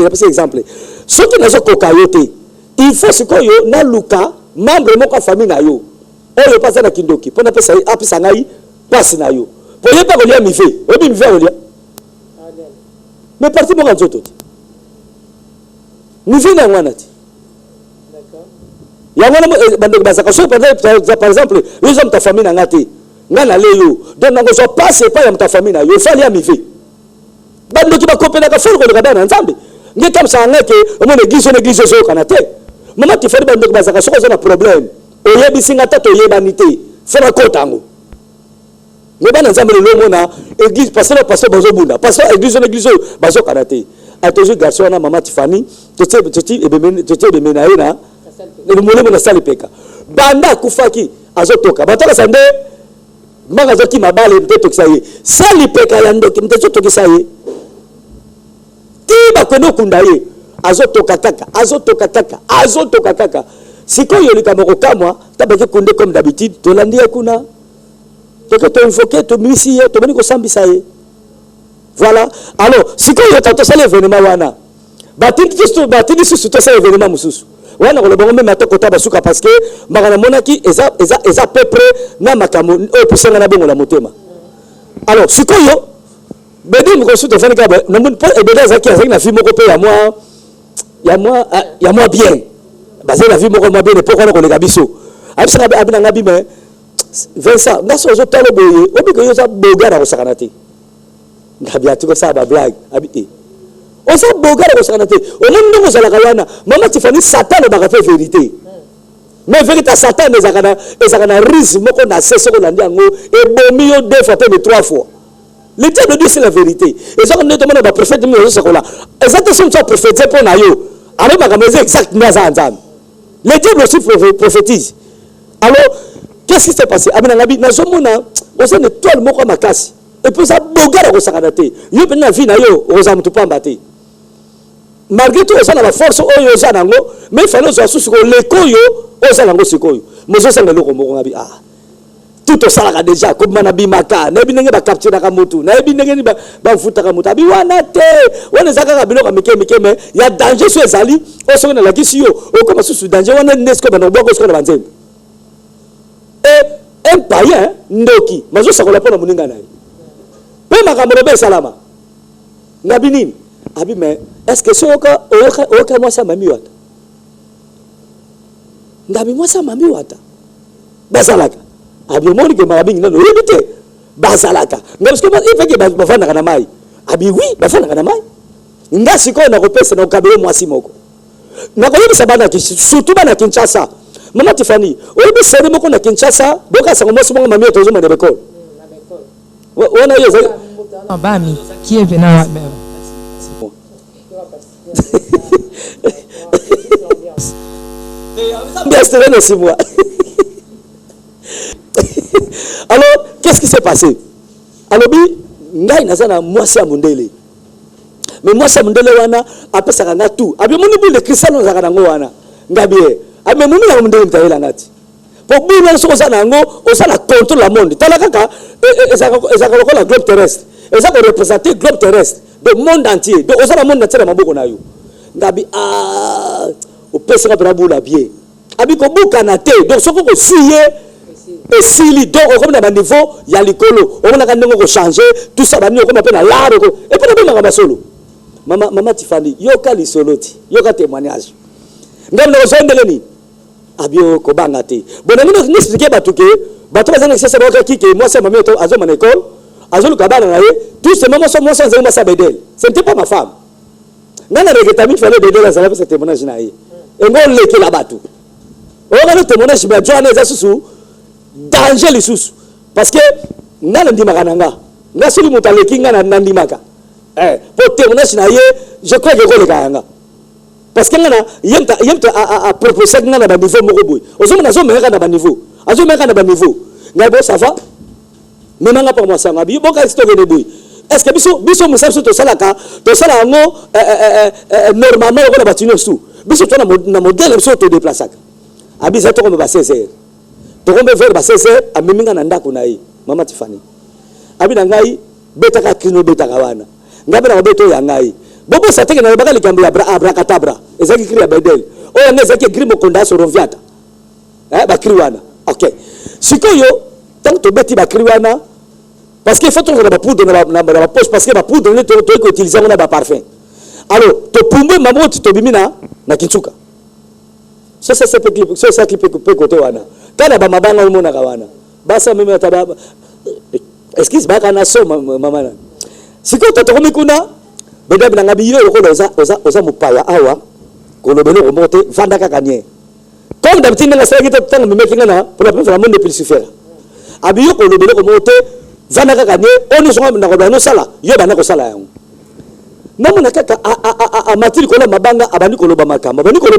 na pesi exemple soki nazo koka yo te il faut sikoyo na luka membre moko famille na yo oyo pasa na kindoki pona pesa apesa ngai pasi na yo po yepa kolia mife obi mife kolia mais parti mo kanzo to mife na ngwana ti ya ngwana bande basaka so par exemple yo zo ta famille na ngati ngana leyo donc nango so passe pas ya ta famille na yo fali ya mife bande ki ba kopena ka folo ko ngada na nzambe ngi kam sa ngake mo église so kana te mama Tiffany bande ko basaka so ko na problème oyebi singa tato yebanité fera kotango ngeba na nzambe le mona église pasteur bazo bunda pasteur église bazo karaté a toujours garçon na mama Tiffany toti ebe menaye na le molemo na sali peka banda kufaki azotoka batoka sande manga zoki mabale mteto kisaye sali peka ya ndoki mteto tokisa ye tiba kwendo kundaye azotoka kaka sikoyo likamoko kamwa tabaki kunde comme d'habitude tolandia kuna to invoquer to misi to bani ko sambisa ye voilà alors sikoyo tato sala événement wana batindi susu to sala événement mususu wana ko bongo même atokota basuka parce que magana monaki eza peu près na makamo o pusenga na bongo la motema alors sikoyo bedi mo ko suto fani ka na mun po e beda zaki azaki na fi moko pe ya moi bien basé la vie moko moi bien et pourquoi ko le gabiso abisa abina ngabi mais Vincent ngaso zo talo boye obi ko yo sa bogara ko sakanate ngabi atiko sa ba blague abi on sa bogara ko sakanate o mun ngo sala kawana mama Tiffany Satan ba ka fait vérité mais vérité Satan ezakana risque moko na seso ko landi ngo e bomi yo 2 fois peut 3 fois le diable dit c'est la vérité et ça on est demandé ba prophète mo zo sakola exactement ça prophétiser pour na yo alors ba ka exactement ça nzam le diable aussi prophétise alors qu'est-ce qui s'est passé abina ngabi na zomona oza ne toile moko makasi et puis ça bogara ko sakanate yo pe na vie na yo oza mutu pamba te malgré tout oza na la force oyo oza nango mais il fallait oza susu ko lekoyo oza nango sikoyo mozo sanga loko moko ngabi tout osala déjà comme na bimaka na binenge ba capture ka mutu na binenge ba futa ka mutu abi wana te wana zaka ka biloko mike mais ya danger so ezali o so na la kisi yo o comme susu danger wana nesko ba no boko so na banzembe et un païen ndoki mazo sakola pona muninga naye pe makambo be salama ngabi nini abi mais est-ce que soka oka moi ça mami wata ngabi moi ça mami wata basalaka abi moni ke mabi ngina no yebite basalaka ngabi parce que il fait que bafana kana mai abi oui bafana kana mai ngasi ko na kopesa na kabelo mwasi moko na koyebisa bana surtout bana Kinshasa mama Tiffany oyebi sere moko na Kinshasa boka sango mwasi moko mami otozo na bekol wana yeza bami qui est venu à alors qu'est-ce qui s'est passé alors bi ngai nazana mwasi ya mundele mais mwasi ya mundele wana apesa nga tout abi moni bi le Cristiano zaka nango wana ngabie abi moni ya mundele mtayela ngati pour bina so sana ngo osala contrôle la monde tala kaka ezaka lokola globe terrestre ezaka représenter globe terrestre le monde entier donc osala monde entier na maboko na yo ngabi opesa ka bra bula bien abi ko buka na te donc soko ko siye et sili donc comme na niveau ya likolo on a quand même changer tout ça bani comme appelle l'art et puis na benga basolo mama Tiffany yoka lisoloti yoka témoignage ngam na zondele ni abio ko banga te bona ni expliquer batuke bato bazana sasa boka kike moi c'est mamie azo mon école azo lu kabana na ye tout ce moment so moi sans ma sabedel c'était pas ma femme nana regetamine fallait bedel ça là ce témoignage na ye et ngol leki la batu on a témoignage mais Johannes Asusu danger les sous parce que ngana ndimaka nanga ngasuli mutaleki ngana nandimaka pour témoignage na ye je crois que ko le kanga parce que ngana yemta a proposer ngana ba niveau moko boy ozomo nazo meka na ba niveau azo meka na ba niveau ngabo ça va mais nanga pour moi ça ngabi boka stoke de boy est-ce que biso musaso to salaka to sala ngo normalement ko na batino sou biso to na modèle biso to déplacer abisa to ko ba 16h to ko be vers ba 16h amiminga na ndako na yi mama Tiffany abina ngai betaka kino betaka wana ngabe na beto ya ngai bobo sateke na bakali kambi ya abracadabra ezaki kri ya bedel o ya ezaki grimo konda so ronviata bakri wana OK sikoyo tant to beti bakri wana parce que faut trouver la poudre dans la poche parce que la poudre ne to utiliser on a ba parfum alors to pumbe mamoti to bimina na kitsuka ça clip peut côté wana kana ba mabanga umona kawana basa mimi atababa excuse baka na so mama na sikoyo to komi kuna bedabi na ngabi yo ko oza mupaya awa ko lobelo ko monter vanda kaka nie comme d'habitude na sala kita tanga meme kinga pour la première fois monde plus faire abi yo ko lobelo ko monter vanda kaka nie oni so na ko ba no sala yo ba na ko sala yango namona kaka a matiri ko la mabanga abani ko loba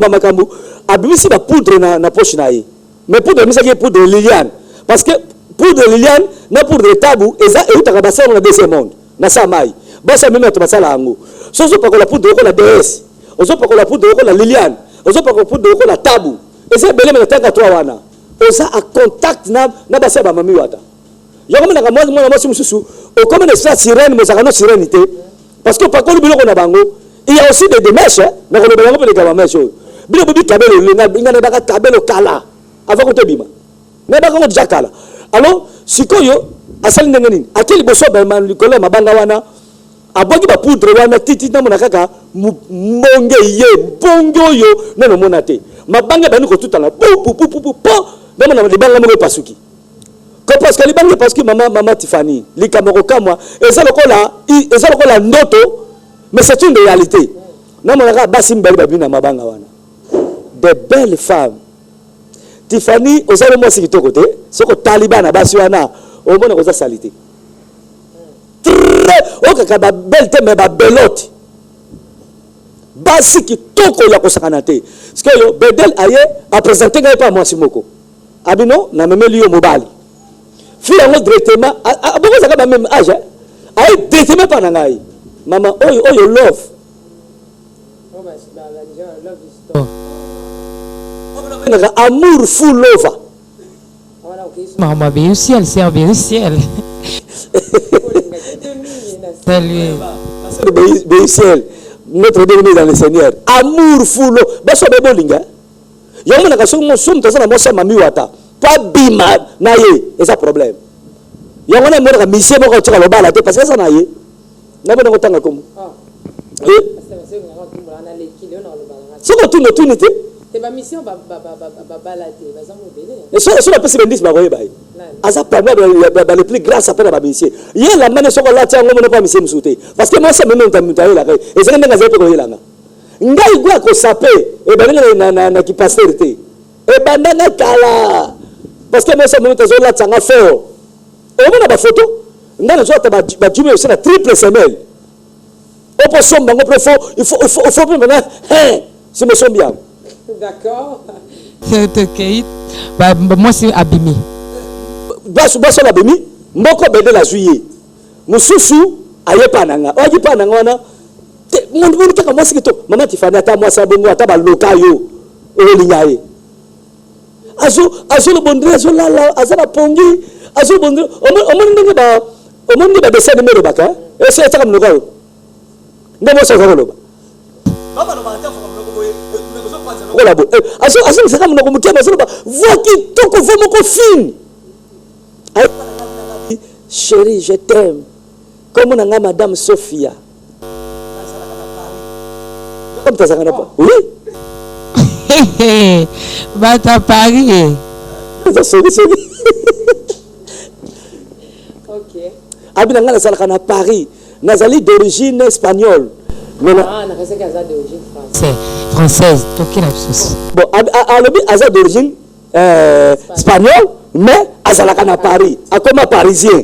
makambo abimisi ba poudre na poche na ye mais poudre misa ke poudre liliane parce que poudre liliane na poudre tabu eza eutaka basa na deuxième monde na samai basa meme to basala yango soso pa ko la poudre ko la DS ozo pa ko la poudre ko la liliane ozo pa ko poudre ko la tabu eza beleme na tanga to wana oza a contact na basa ba mami wata yango na kamwa mwana mwasi mususu o comme ne sa sirène mo zakano sérénité parce que par contre biloko na bango il y a aussi des mèches na ko le bango pe de mèche bilo bibi kabelo linga binga na baka kabelo kala avant ko to bima na baka ko jakala alors sikoyo asali ndengeni akeli boso ba man likolo mabanga wana aboki ba poudre wana titi na mona kaka mbonge ye bongo yo na no mona te mabanga ba ni ko tutala po na mona libanga mo pasuki ko parce que libanga parce que mama Tiffany likamoko kamwa eza lokola ndoto mais c'est une réalité na mona ka basi mbali ba bina mabanga wana de belles femmes Tiffany ozalo mo sikito kote soko taliban na basi wana o mona ko za salité o kaka ba belle te mais ba belote basi kitoko ya kosakana te parce que yo bedel aye a présenter ngai pa moi simoko abino na memeli yo mobali fille en directement aboko saka ba même âge aye directement pa na ngai mama oyo love amour full lover maman bien ciel c'est bien ciel salut ciel notre Dieu dans le Seigneur amour full baso bebo linga yo mona ka somo tozana mo sama miwata pa bima na ye eza problème yo mona mo ka mission mo ko tsaka lobala te parce que ça na ye na bona ko tanga komo soko tunite te ba mission ba balate ba zamu bele et so la pesi bendis ba ko yeba asa problème ba le plus grâce après la mission ye la mane soko la tiango mo pas mission musute parce que moi ça me nta mutaye la et ça ndenga zepe ko yelanga ngai gwa ko sapé e balinga na ki pasteur te e bandanga kala parce que moi ça me nta zo la tsanga feo o mona ba photo ndana zo ta ba jume aussi na triple semelle o po somba ngo prefo il faut maintenant c'est me sombi bien. D'accord. C'est OK. Moi c'est abimi. Baso abimi, moko bede la juillet. Mususu ayepa nanga. Ayepa nanga wana. Mon taka moi sikito. Mama Tiffany ata moi sa bongo ata ba lokayo. O linyaye. Azo le bondre azo la azana pongi. Azo bondre. O mon ba dessin de mero baka. E se taka mnoka. Ndemo sa zalo. Baba no ba ta voilà bon aso c'est comme nous mutia bazo ba voix qui toko vraiment ko fine chérie je t'aime comme na madame Sophia comme ça na pas oui bata Paris ça c'est OK abina ngala sala kana Paris nazali d'origine espagnole mais na reste d'origine française. Bon, à l'objet d'origine espagnol, mais azalaka na Paris, akoma parisien.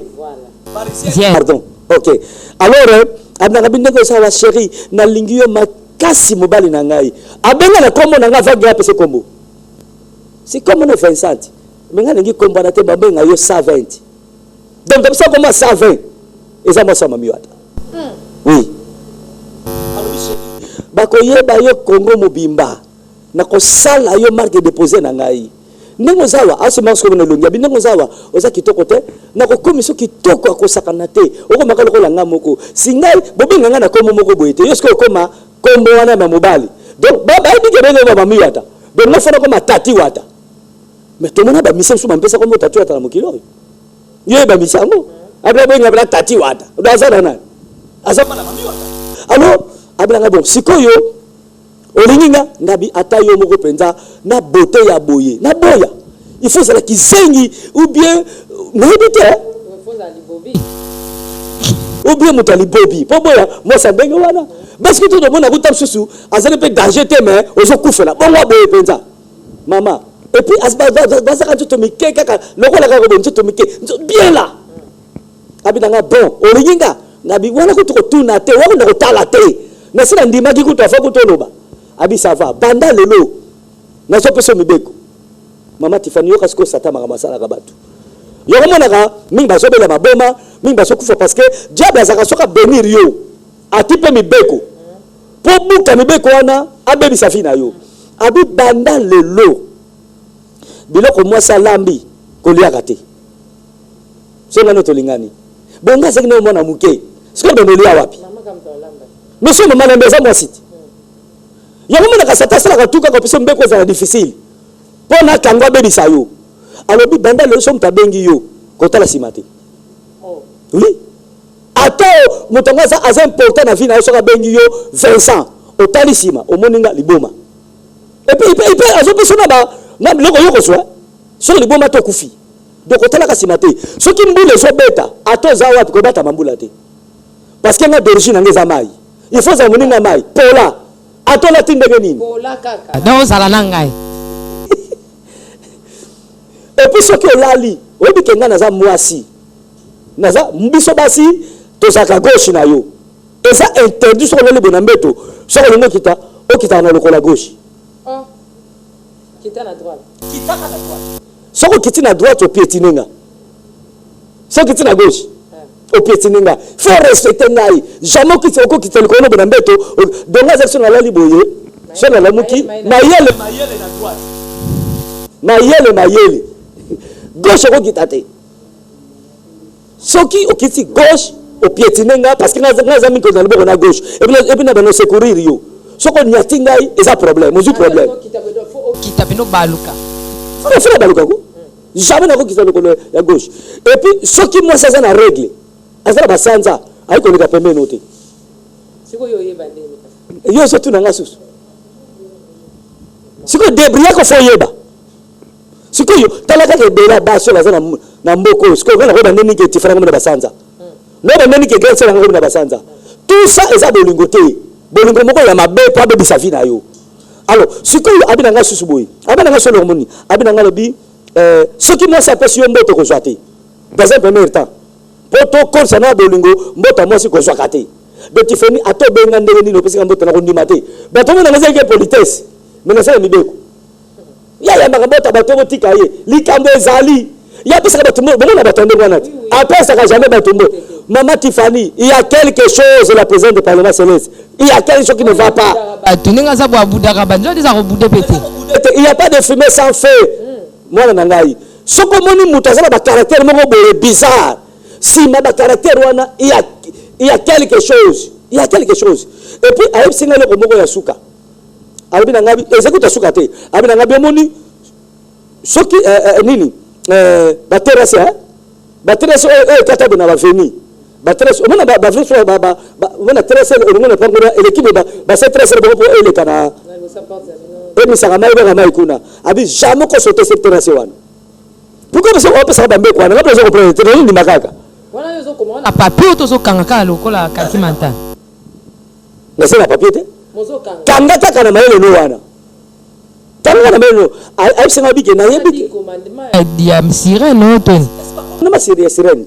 Parisien. Pardon. OK. Alors, abnaka bindeko sawa chérie, na lingi yo makasi mobali na ngai. Abenga na kombo na nga vague apese kombo. C'est comme on est 20 cents. Mais nga lingi kombo na te babenga yo 120. Donc comme ça comment 120. Et ça moi ça mami wata. Oui. Bakoyeba yo Congo mobimba. Na ko sala yo marque déposer na ngai. Ndenge zawa asema ko na longia ndenge zawa oza kitoko te na ko komiso kitoko akosakana te okomaka lokola nga moko singai bobenga nga na komo moko boyete yosko koma kombo wana ma mobali donc baba ibike benge ba mami wata donc na fona koma tati wata mais to mona ba mission suma mpesa komo tati wata na mokilo yo ba misango abla benga bla tati wata ndazana na azama na mami wata alors abla nga bon sikoyo olinginga ngabi atayo moko penza na beauté ya boye na boya il faut ça qui zengi ou bien n'habite il faut ça libobi ou bien mutali bobi po boya moi ça benga wana parce que tout le monde a goûté susu azale pe danger te mais ozo kufela bonwa boye penza mama et puis asba dans ça tu me keka lokola ka ko tu me bien là abidanga bon olinginga ngabi wana ko to tuna te wana ko tala te na sina ndima ki kuto fa kuto loba abi ça va banda lelo na so peso mibeko mama Tiffany yo kasiko sata makamasa ka batu yo komona ka mingi baso bela maboma mingi baso kufa parce que diable azaka soka benir yo atipe mibeko po buka mibeko wana abebi safina yo abi banda lelo biloko mwa salambi koliaka te so ngano tolingani bonga sekino mona muke siko domelia wapi monsieur mama na mbeza mwa siti yango mona kasata sala katuka ko peso mbeko za difficile pona kangwa bebi sayo alobi banda le so mtabengi yo kotala simate oui ato mutonga za az important na vie na so ka bengi yo Vincent otali sima omoninga liboma et puis azo peso na ba na biloko yo ko so liboma to kufi donc kotala ka simate so ki mbule so beta ato za wapi ko bata mambula te parce que nga d'origine ngeza mai il faut za moninga mai pola atola tindege nini pola kaka donc sala nangai et puis ce que lali obi kenga naza mwasi naza mbiso basi to saka gauche na yo et ça interdit sur le bona mbeto so ko ngo kita o kita na lokola gauche kita na droite so ko kiti na droite au piétininga so kiti na gauche au piétininga faut respecter ngai jamais que ko kita lokola bona mbeto donc action na lali boye so na lamuki mayele na droite mayele gauche ko kitate soki okiti gauche au piétinenga parce que ngaza mi ko na liboko na gauche et puis na bano secourir yo soko nyati ngai eza problème ozu problème kita bino baluka faut baluka ko jamais na ko kita lokolo ya gauche et puis soki moi ça na règle azala basanza ay ko lika pembe note siko yo yeba ndeni yo so tuna ngasusu siko debria ko fo yeba siko yo talaka ke bela baso la na mboko siko kana ko bandeni ke tifana na basanza no bandeni ke gelse na basanza tout ça eza bolingote bolingo moko ya mabe po abebi safina yo alors siko yo abina nga susu boy abina nga solo moni abina nga lobi ce qui moi ça peut sur mboto ko zwate dans un premier temps poto konsa na bolingo mboto moi si ko zwakate de Tiffany ato benga ndenge ni no pesi mboto na ko ndimate bato na nga zeke politesse mais na ça mibeko ya makabota bato botika ye likambo ezali ya pesa bato bongo na bato ndenge wana après ça jamais bato maman Tiffany il y a quelque chose la présidente du parlement céleste il y a quelque chose qui ne va pas tuninga za bwa budaka banjo disa ko bude pété il y a pas de fumée sans feu moi na ngai soko moni mutazala ba caractère moko boye bizarre si ma ba caractère wana il y a quelque chose et puis ayeb singa le moko ya suka abina ngabi ezekuta suka te abina ngabi moni soki nini ba terrasse kata bina ba veni ba terrasse mona ba veni ba mona terrasse on na pangora l'équipe ba cette terrasse pour ele kana et misaka mai ba mai kuna abi jamais ko sauter cette terrasse wana pourquoi parce qu'on peut ça ba mbeko wana ngapo zo ko prendre ni makaka wana yo zo komona na papier to zo kangaka lokola kakimanta na sina papier te kanga kaka na maele no wana tanga na meno ay senga bike na yebi ya sirène to na ma sirène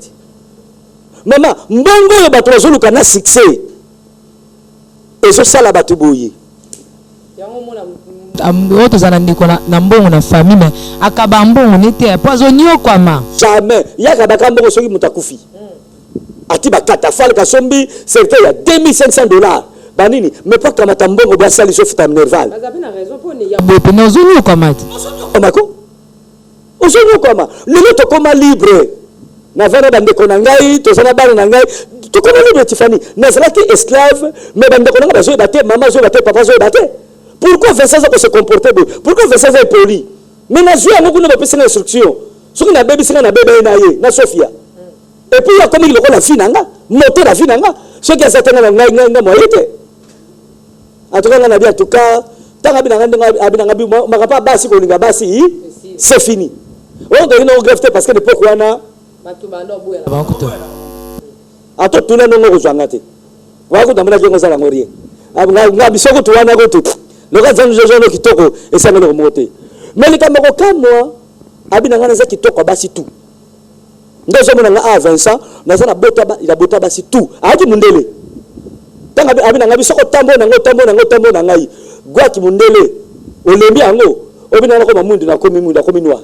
mama mbongo yo bato bazoluka na succès ezo sala bato boye oto zana ndiko na mbongo na famille mais akaba mbongo nete pozo nyokwama jamais yaka bakambongo soki mutakufi ati bakata fal ka sombi certain ya $2500 banini mais pas kamata mbongo ba sali so futa nerval bazabina raison pour ne ya bope na zonu kwamati omako ozonu kwama lelo to koma libre na vana bande konangai to sana bana nangai to koma libre tifani na zalaki esclave mais bande konanga bazo baté maman zo baté papa zo baté. Pourquoi Vincent se comporter bien? Pourquoi Vincent est poli? Mais na joué à beaucoup de personnes instruction. Ce qu'on a bébé c'est na bébé na Sophia. Et puis il y a comme il le la fille nanga, monter la fille nanga. Ce qui a certains nga moyete. En tout cas na bien en tout cas, tant abinanga bi ma pas basi ko linga basi, c'est fini. On doit nous grefter parce que ne pourquoi na batubando boya la bakuto. Ato tuna no ngozangate. Wa ko damana jengo sala ngoriye. Nga bisoko tuwana ko tu. Le gars nous joue kitoko et ça va remonter. Mais les camarades comme moi, abinanga na za kitoko basi tout. Ndozo mona nga Vincent, na za na bota ba ila bota basi tout. Ati mundele. Tanga abinanga bisoko tambo na ngai. Gwa ki mundele. Olembi ango. Obinanga ko mamundu na komi noir.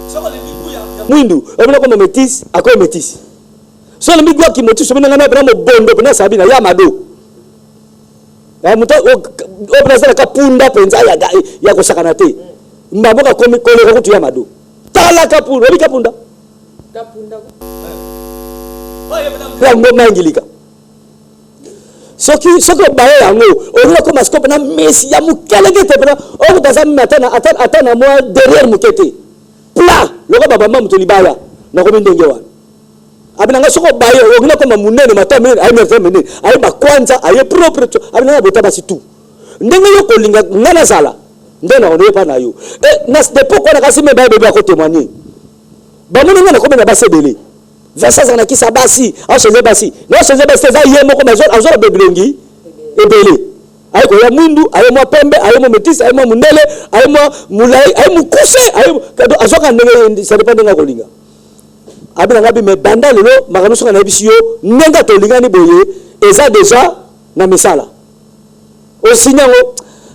Soko le bibuya. Mundu, obinanga ko métis, ako métis. So le bigwa ki motu so binanga na bramo bondo na sabina ya mado. Muta o Brazil ka punda penza ya ko sakana te mbaboka komi kolera kutu ya mado tala ka punda obi ka punda ya ngoma ngilika soki baye yango o ko maskope na Messi ya mukelege te pena o kutaza atana moi derrière mukete pla loko baba mamu to libaya na ko ndenge wana abinanga soko baye ogina koma munene matame ay mertemene ay bakwanza ay propre abinanga bota basi tout ndenge yo kolinga ngana zala ndena on pas na yo et nas de pourquoi na kasi me baye bébé ko témoigner ba mona ngana ko na basebele Vincent na kisa basi a cheze basi no cheze basi za yemo ko azora bebelengi ebele ay ko ya mundu ay mo pembe ay mo métis ay mo mundele ay mo mulai ay mo kuse ay azoka ndenge ça dépend nga kolinga abina ngabi me banda lelo makano soka na bisiyo nenga to lingani boye eza déjà na misala o sinyango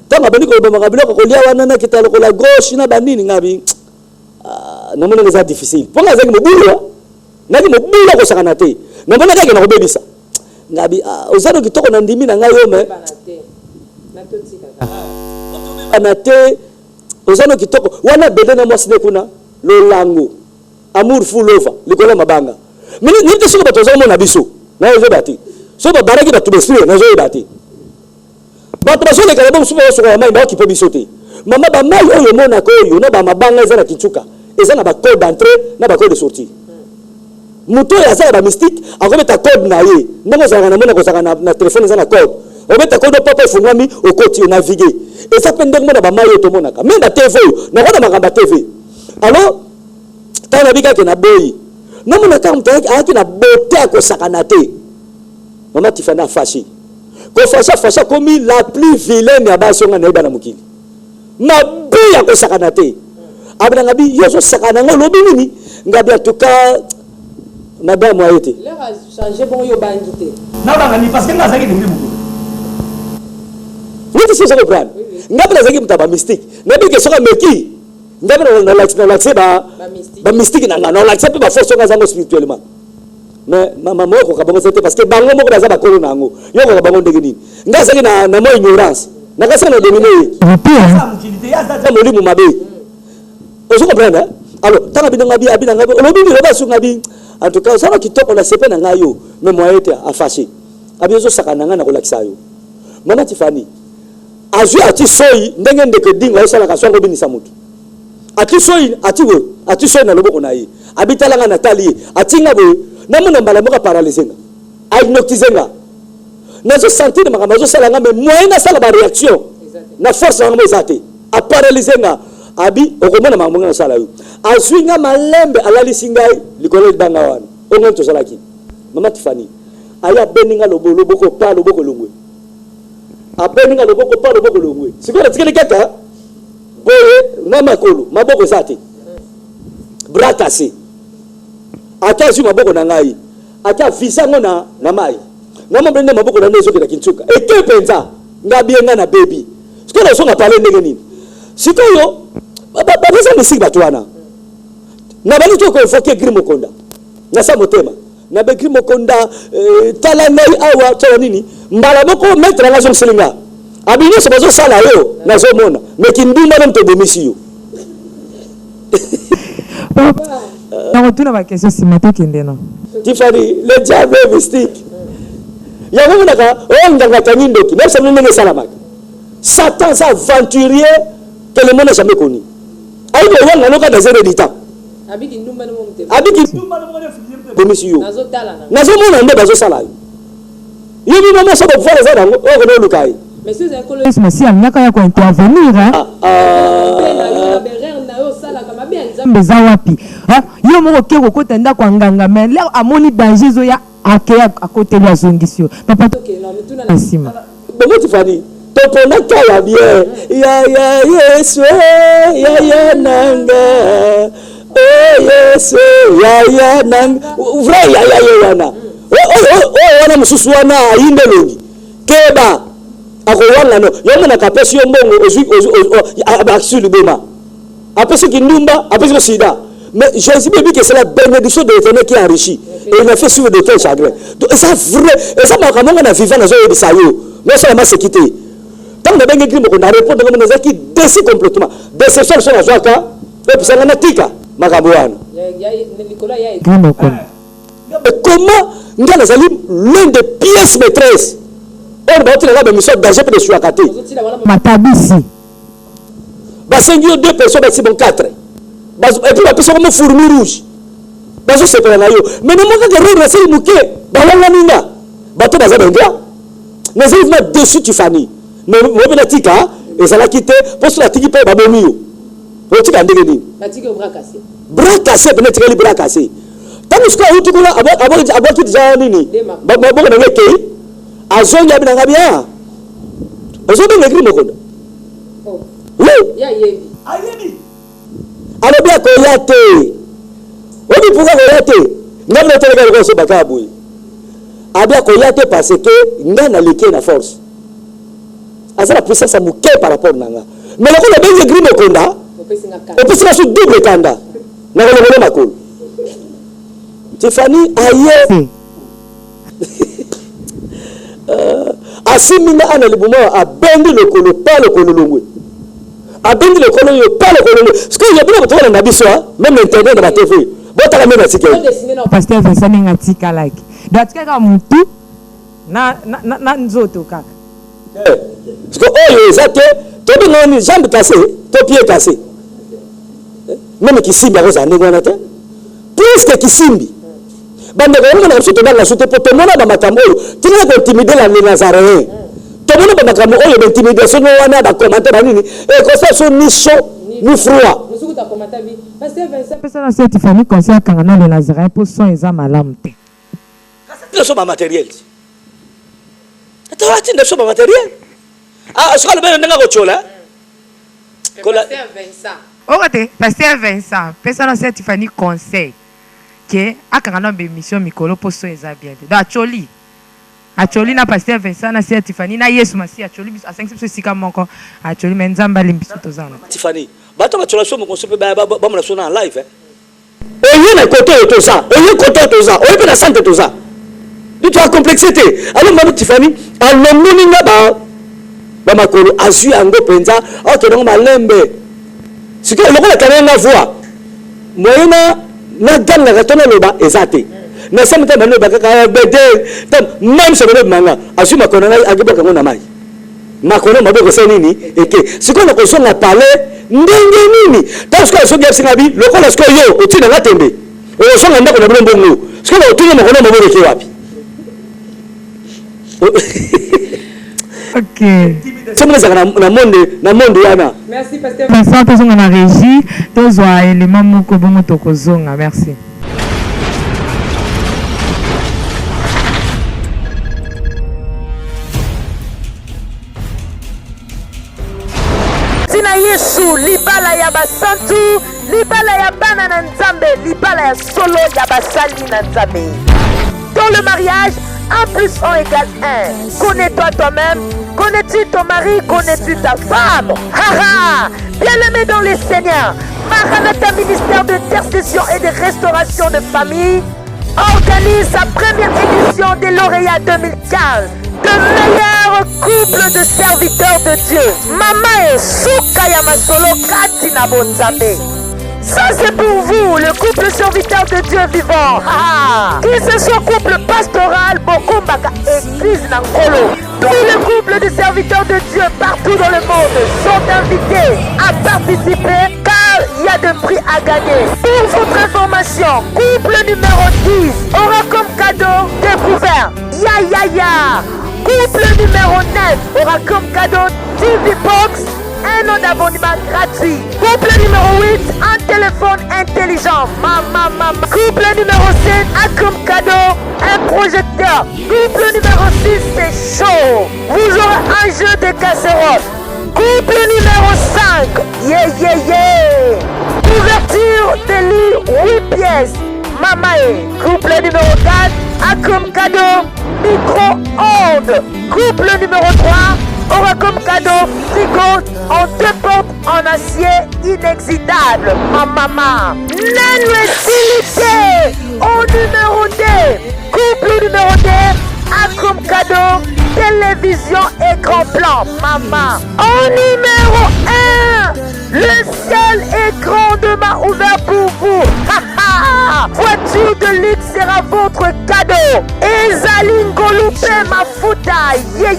tanga bani ko ba makabilo ko lia wana na kitalo ko la gauche na banini ngabi na mona ngeza difficile ponga zaki mobulu naki mobulu ko sakana te na mona kake na ko bebisa ngabi ozado kitoko na ndimi na ngayo me na totika anate ozano kitoko wana bede na mwasine kuna lo lango amour full over likola mabanga mini nite soko batoza mona biso na zo bati so ba baraki batu besire na zo bati bato baso le kala bosu so ko mai ba ki pe biso te mama ba mai oyo mona ko yo na ba mabanga ezana kichuka ezana ba code d'entrée na ba code de sortie muto ya za ba mystique akobeta code na ye ndenge za na mona ko za na téléphone ezana code obeta code papa fungami okoti naviguer eza pe ndenge mona ba mai to mona ka menda TV na kona makamba TV alors tana bika ke na boyi no mona ka mutaki aki na bote ko sakana te mama tifana fashi ko fasha komi la plus vilaine ya basonga na ibana mukili na boya ko sakana te abana ngabi yoso sakana ngolobi nini ngabi atuka madame ayete l'air a changé bon yo bangité na banga ni parce que ngazaki ni mbimu niti sio ça prendre ngabi nazaki mutaba mystique nabi ke soka meki ngabi na laxe ba mystique na laxe pe ba force ngazango spirituellement mais maman moko ka bango c'était parce que bango moko daza ba kolo nango yo ko bango ndenge nini ngazaki na mo ignorance na kasa na dominer ça mutilité ya za moli mu mabe ozo comprendre alors tanga binanga bi abinanga olobi bi loba sunga bi en tout cas ça va kitoko na sepe na ngayo mais moi était affaché abi zo sakana nga na ko lakisa yo mama tifani azu ati soyi ndenge ndeke dinga esala ka songo binisa mutu ati soyi ati soyi na loboko na ye abitala nga na tali atinga bo na mona mbala moka paralysé nga a hypnotisé nga na zo sentir makamba zo sala nga mais moyen na sala ba réaction na force nga mo zate a paralysé nga abi okomona mamunga na sala yo aswinga malembe alalisi ngai likolo banga wana onga to salaki mama Tifani aya beninga loboko longwe a beninga loboko longwe sikola tikele kaka na makolo maboko zate bras cassé ata zu maboko na ngai ata visango na mai na mabende maboko na nezo kina kinchuka eke penza ngabienga na baby sikoyo songa pale ndenge nini sikoyo babeza misiki batwana na bali to ko foke Gris Mokonda na sa motema na be Gris Mokonda tala ngai awa to nini mbala boko mettre na zo selinga abinyo se bazo sala yo na zo mona mekinduma na mto demisi yo na retourne ma question si mato kendena Tiffany le diable est mystique ya ngo naka o nganga tangindoki même ça ndenge salamaka Satan sa aventurier que le monde n'a jamais connu ayi bo wanga no ka désert du temps abiki ndumba no mte demisi yo nazo mona nde bazo sala yo yebi mama so ba faire ça dango o ko no lukai mais si un colonisme si amnaka ya ko intervenir mbeza wapi yo moko keko kotenda kwa nganga mais l'air amoni danger zo ya akeya akoteli azongisio papa tokela mituna na sima bongo Tiffany topona kaya bien ya Yesu ya nanga Yesu ya nanga vrai ya wana wana mususu wana inde longi keba akowanga no yo mona kapesi yo mbongo ozu abakisu libema apesi kindumba apesi sida mais Jésus me dit que c'est la bénédiction de l'Éternel qui enrichit et il m'a fait suivre de quel chagrin donc c'est vrai et ça m'a quand même vivant dans zo ça yo mais ça m'a séquité tant que bengi Gris Mokonda répondre comme ça qui décide complètement déception sur la joie et puis ça na tika makambo wana Nicolas ya Gris Mokonda comment ngana zali l'un des pièces maîtresses on va tirer la mission danger pour de suakate matabisi basengi deux personnes basi bon 4 et puis la personne comme fourmi rouge bazo sepela na yo mais ne manque que rire c'est muke balanga ninga bato baza benga mais il va dessus Tiffany mais moi na tika et ça la quitter pour la tiki pa babomi yo o tika ndenge ni la tiki au bras cassé peut être bras cassé tant que quoi tu kula abo ki déjà nini babo na ngeke azonga binanga bien bazo benga Gris Mokonda oui ya yebi alobi akoya te obi pourquoi koya te nga mna teleka loko so baka boye abi akoya te parce que nga na leke na force asa la puissance amuke par rapport nanga mais loko na bengi Gris Mokonda opesi nga so double kanda na kolongolo makolo Tiffany aye asiminga ana libumo abendi lokolo pa lokolo longwe abendi lokolo yo pa lokolo parce que ya bino botona na biso même internet na TV botala même atike pasteur Vincent ngatika like datika ka mutu na nzoto kaka parce que oyo ezate to bingo ni jambe cassée to pied cassé même kisimbi akoza ndenge wana te plus que kisimbi bande ko na biso to banga sote po to mona ba makambo oyo tina ko intimider la Nazaréen to mona ba makambo oyo ba intimidation wana ba commenter ba nini e ko ça so ni chaud ni froid musuku ta commenter bi pasteur Vincent personne cette famille conseil kangana le Nazaréen pour son eza malamu te le so ba matériel atawati ndeso ba matériel est-ce que le ben ndanga ko chola pasteur Vincent ok pasteur Vincent personne cette famille conseil que akangana be mission mikolo poso eza bien da acholi na pasteur Vincent na sia Tiffany na Yesu masi acholi a 5 sika moko acholi menzamba limbiso tozana Tiffany bato ba chola so mo konsepe ba mo na so na live et na côté to ça et côté to ça on peut na santé to ça tu as complexité alors maman Tiffany alomoni na ba makolo asu ango penza ok donc malembe ce que le ko la na voix moyena na ganga katona loba ezate na samta mano bakaka bede même se le manga asu makona na agiboka ngona mai makona maboko se nini eke siko na kosonga parler ndenge nini parce que so bien singabi lokola sko yo otina ngatembe o songa ndako na bilombo ngo siko na otina makona maboko ke wapi ok c'est moi ça na monde yana merci pasteur Vincent tozonga na régie tozwa élément moko bongo tokozonga merci na Yesu, libala ya basantu, libala ya bana na nzambe, libala ya solo ya basali na nzambe. Dans le mariage, 1 plus 1 égale 1. Connais-toi toi-même, connais-tu ton mari, connais-tu ta femme? Haha, bien-aimé dans les seigneurs, Maranatha ministère d'intercession et de restauration de famille organise sa première édition de lauréat 2015. De meilleurs couples de serviteurs de Dieu. Mama et Souka Yamasolo Katina Bonzambe. Ça c'est pour vous, le couple serviteur de Dieu vivant. Que ce soit couple pastoral, Bokombaka, église Nankolo. Tous les couples de serviteurs de Dieu partout dans le monde sont invités à participer car il y a de prix à gagner. Pour votre information, couple numéro 10 aura comme cadeau découvert. Ya. Couple numéro 9 aura comme cadeau TV Box, un an d'abonnement gratuit. Couple numéro 8, un téléphone intelligent. Mama. Couple numéro 7 a comme cadeau un projecteur. Couple numéro 6, c'est chaud. Vous aurez un jeu de casserole. Couple numéro 5, yeah. Couverture de lit 8 pièces. Mamae. Couple numéro 4 a comme cadeau micro-ondes. Couple numéro 3 aura comme cadeau frigo en 2 portes en acier inoxydable. Mama. Nanutilité au numéro 2. Couple numéro 2 a comme cadeau télévision écran plan. Mama. Au numéro 1, le seul écran demain ouvert pour vous. Voiture de luxe sera votre cadeau. Ezali Ngolupe Mafuta. Yeah.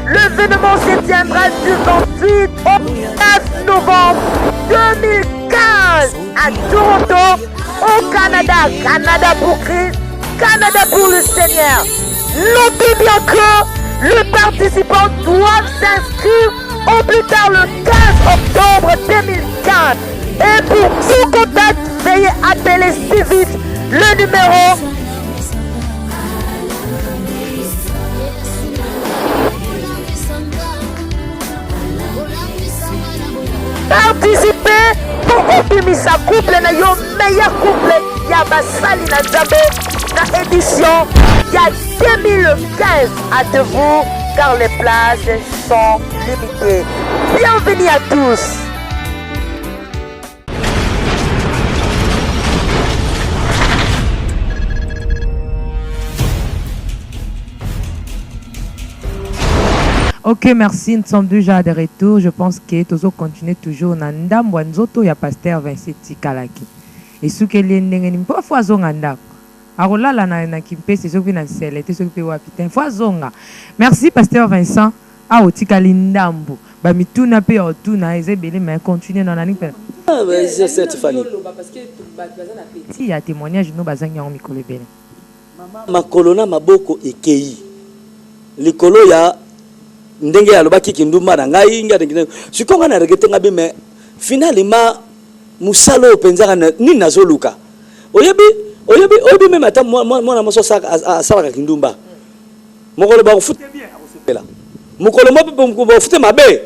L'événement se tiendra du 28 au 9 novembre 2015 à Toronto, au Canada. Canada pour Christ, Canada pour le Seigneur. Notez bien que le participant doit s'inscrire au plus tard le 15 octobre 2015. Et pour tout contact, veuillez appeler si vite le numéro 0. Participez pour obimisa couple na yo meilleur couple ya basali na Nzambe na édition ya 2015 à de vous car les places sont limitées. Bienvenue à tous. Ok, merci. Nous sommes déjà de retour. Je pense que nous continuer toujours. Nandam Wanzoto ya pasteur Vincent Tikalaki. Et ce que les n'engagent pas fois zonga. Arola la na kimpe c'est ce que na selete ce que wapitin fois zonga. Merci pasteur Vincent. Ah otikali ndambo. Ba mituna pe otuna ezebele mais continuer dans la ligne. Ah mais c'est Stéphanie. Parce que bazana petit il y a témoignage no bazanga en mikolo bele. Makolona maboko ekei. Likolo ya ndenge ya lobaki kindumba na ngai ngade sikonga na regete ngabe mais finalement musalo penzaka ni nazoluka oyebi même ata mwana moso sala kindumba mokolo ba kufute bien akosepela mokolo mo ba kufute mabe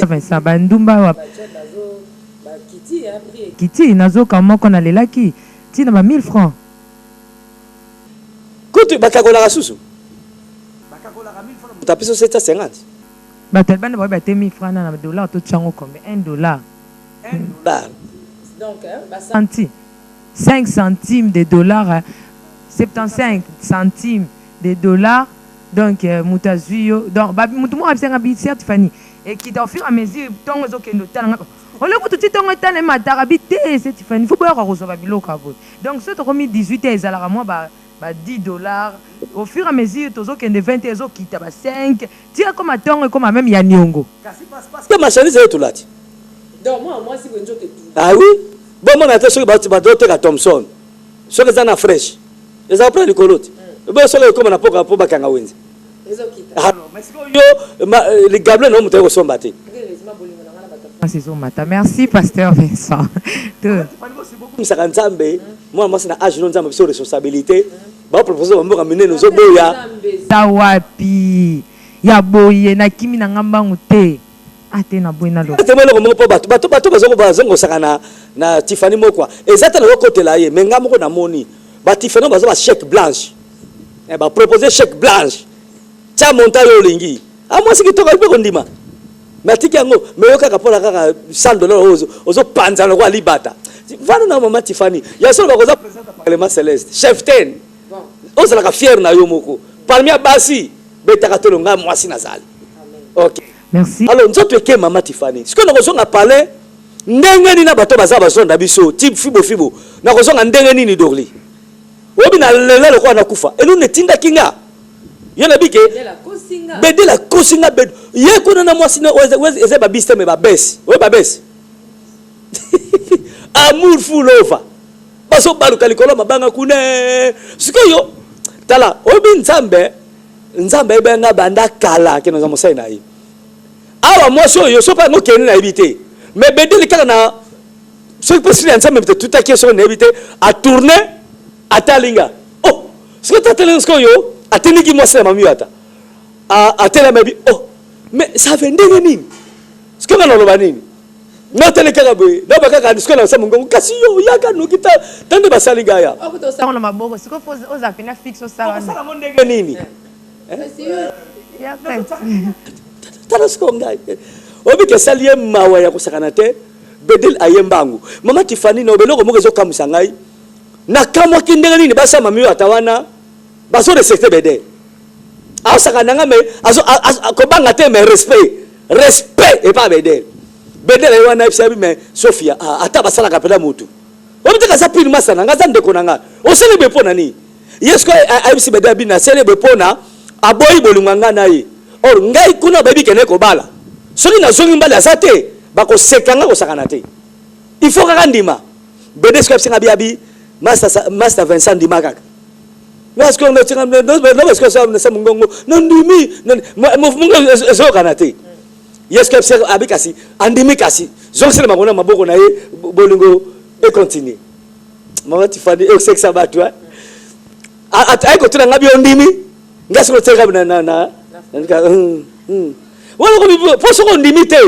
Vincent bandumba wa kiti nazoka moko na lelaki tina ba 1000 francs kutu bakakola kasusu tapis sur 750. Batelban va battre 1000 francs dans $, tout chango combien? $1. Donc, centimes. 5 centimes de dollars, 75 centimes de dollars. Donc, Moutazuyo. Donc, Moutoumou a bien habité, Tiffany. Et qui au fur et à mesure, tant que nous avons. On le tout de suite, on est habité, c'est Tiffany. Il faut pas recevoir le cabo. Donc, ceux qui ont mis 18 ans, ils allaient à moi, $10. Au fur et à mesure, tous qui ont 20 euros qui t'as 5. Tu as comme attendre comme même Yanyongo. Parce que ma chérie c'est tout là. Donc moi si vous êtes ah oui. Bon mon attends sur ba docteur Thompson. Sur les ana fresh. Les après le colote. Bon sur le comme na poka po bakanga wenzi. Ah mais yo les gablés non muté ko sombate. Merci pasteur Vincent. Msaka Nzambe, moi c'est na âge non Nzambe sur responsabilité. Ba proposer on va mener nos oboya. Tawapi. Ya boye na kimi na ngambangu te. atena buena lo te molo mo po bato bazongo sakana na Tiffany moko ezata na côté là ye menga moko na moni ba Tiffany bazo ba chèque blanche ba proposer chèque blanche tia monta yo lingi moi siki to ka pe kondima matiki yango meyoka kapola kaka $100 ozo panza lo kwa libata vana na mama Tiffany ya solo bakoza présenter parlement céleste chef 10 ozala ka fier na yo moko parmi abasi betaka tolonga mwasi nazali OK merci alors nzoto eke mama Tiffany siko na kozonga parler ndenge ni na bato baza bazonda biso type fibo na kozonga ndenge nini dorli obi na lelo kwa nakufa elu netinda kinga yona bike bede la kosinga bede ye kuna na mwasi na eze babiste me babesi we babesi amour full over baso baluka likolo mabanga kune siko yo tala obi nzambe ebenga banda kala kino za mosai na yi awa mwasi oyo so pa ngo keni na ebite mais bede likala na so ki possible nzambe peut tout akie so na ebite a tourner atalinga oh siko tatelinga siko yo ateniki mwasi na mami ata atela mabi oh mais ça fait ndenge nini siko na loba nini notele kaka boye na bakaka disco na samu ngongo kasi yo yaka nokita tande basalinga ya okuto sa na maboko siko pose oza pena fixe sa sala ndenge nini ya tarasko ngai obi ke salie mawa ya kusakana te bedel ayembangu mama Tiffany no beloko moko zo kamusa ngai na kamwa kindenge nini basa mami atawana baso respecte bedel asakana ngame azo ko banga te mais respect et pas bedel bedel ay wana ifsabi mais Sofia ata basala kapela mutu obi ka sapini masana ngaza ndeko nanga o celebre pona ni yesko ayibisi bedel bina celebre pona aboyi bolunganga na ye or ngai kuna baby kene ko bala soki na zongi mbala asate bako sekanga ko sakana te il faut kaka ndima bedel sko singa biabi master Vincent ndima kaka parce que on a tiré no parce que ça na mungongo ndimi mungo zo kana te yesko abikasi andimi kasi zongi sele makona maboko na ye bolingo et continue mama Tiffany e sexa batwa ay ko tuna ngabi ondimi ngasi ko tseka na wala ko poso ko ndimite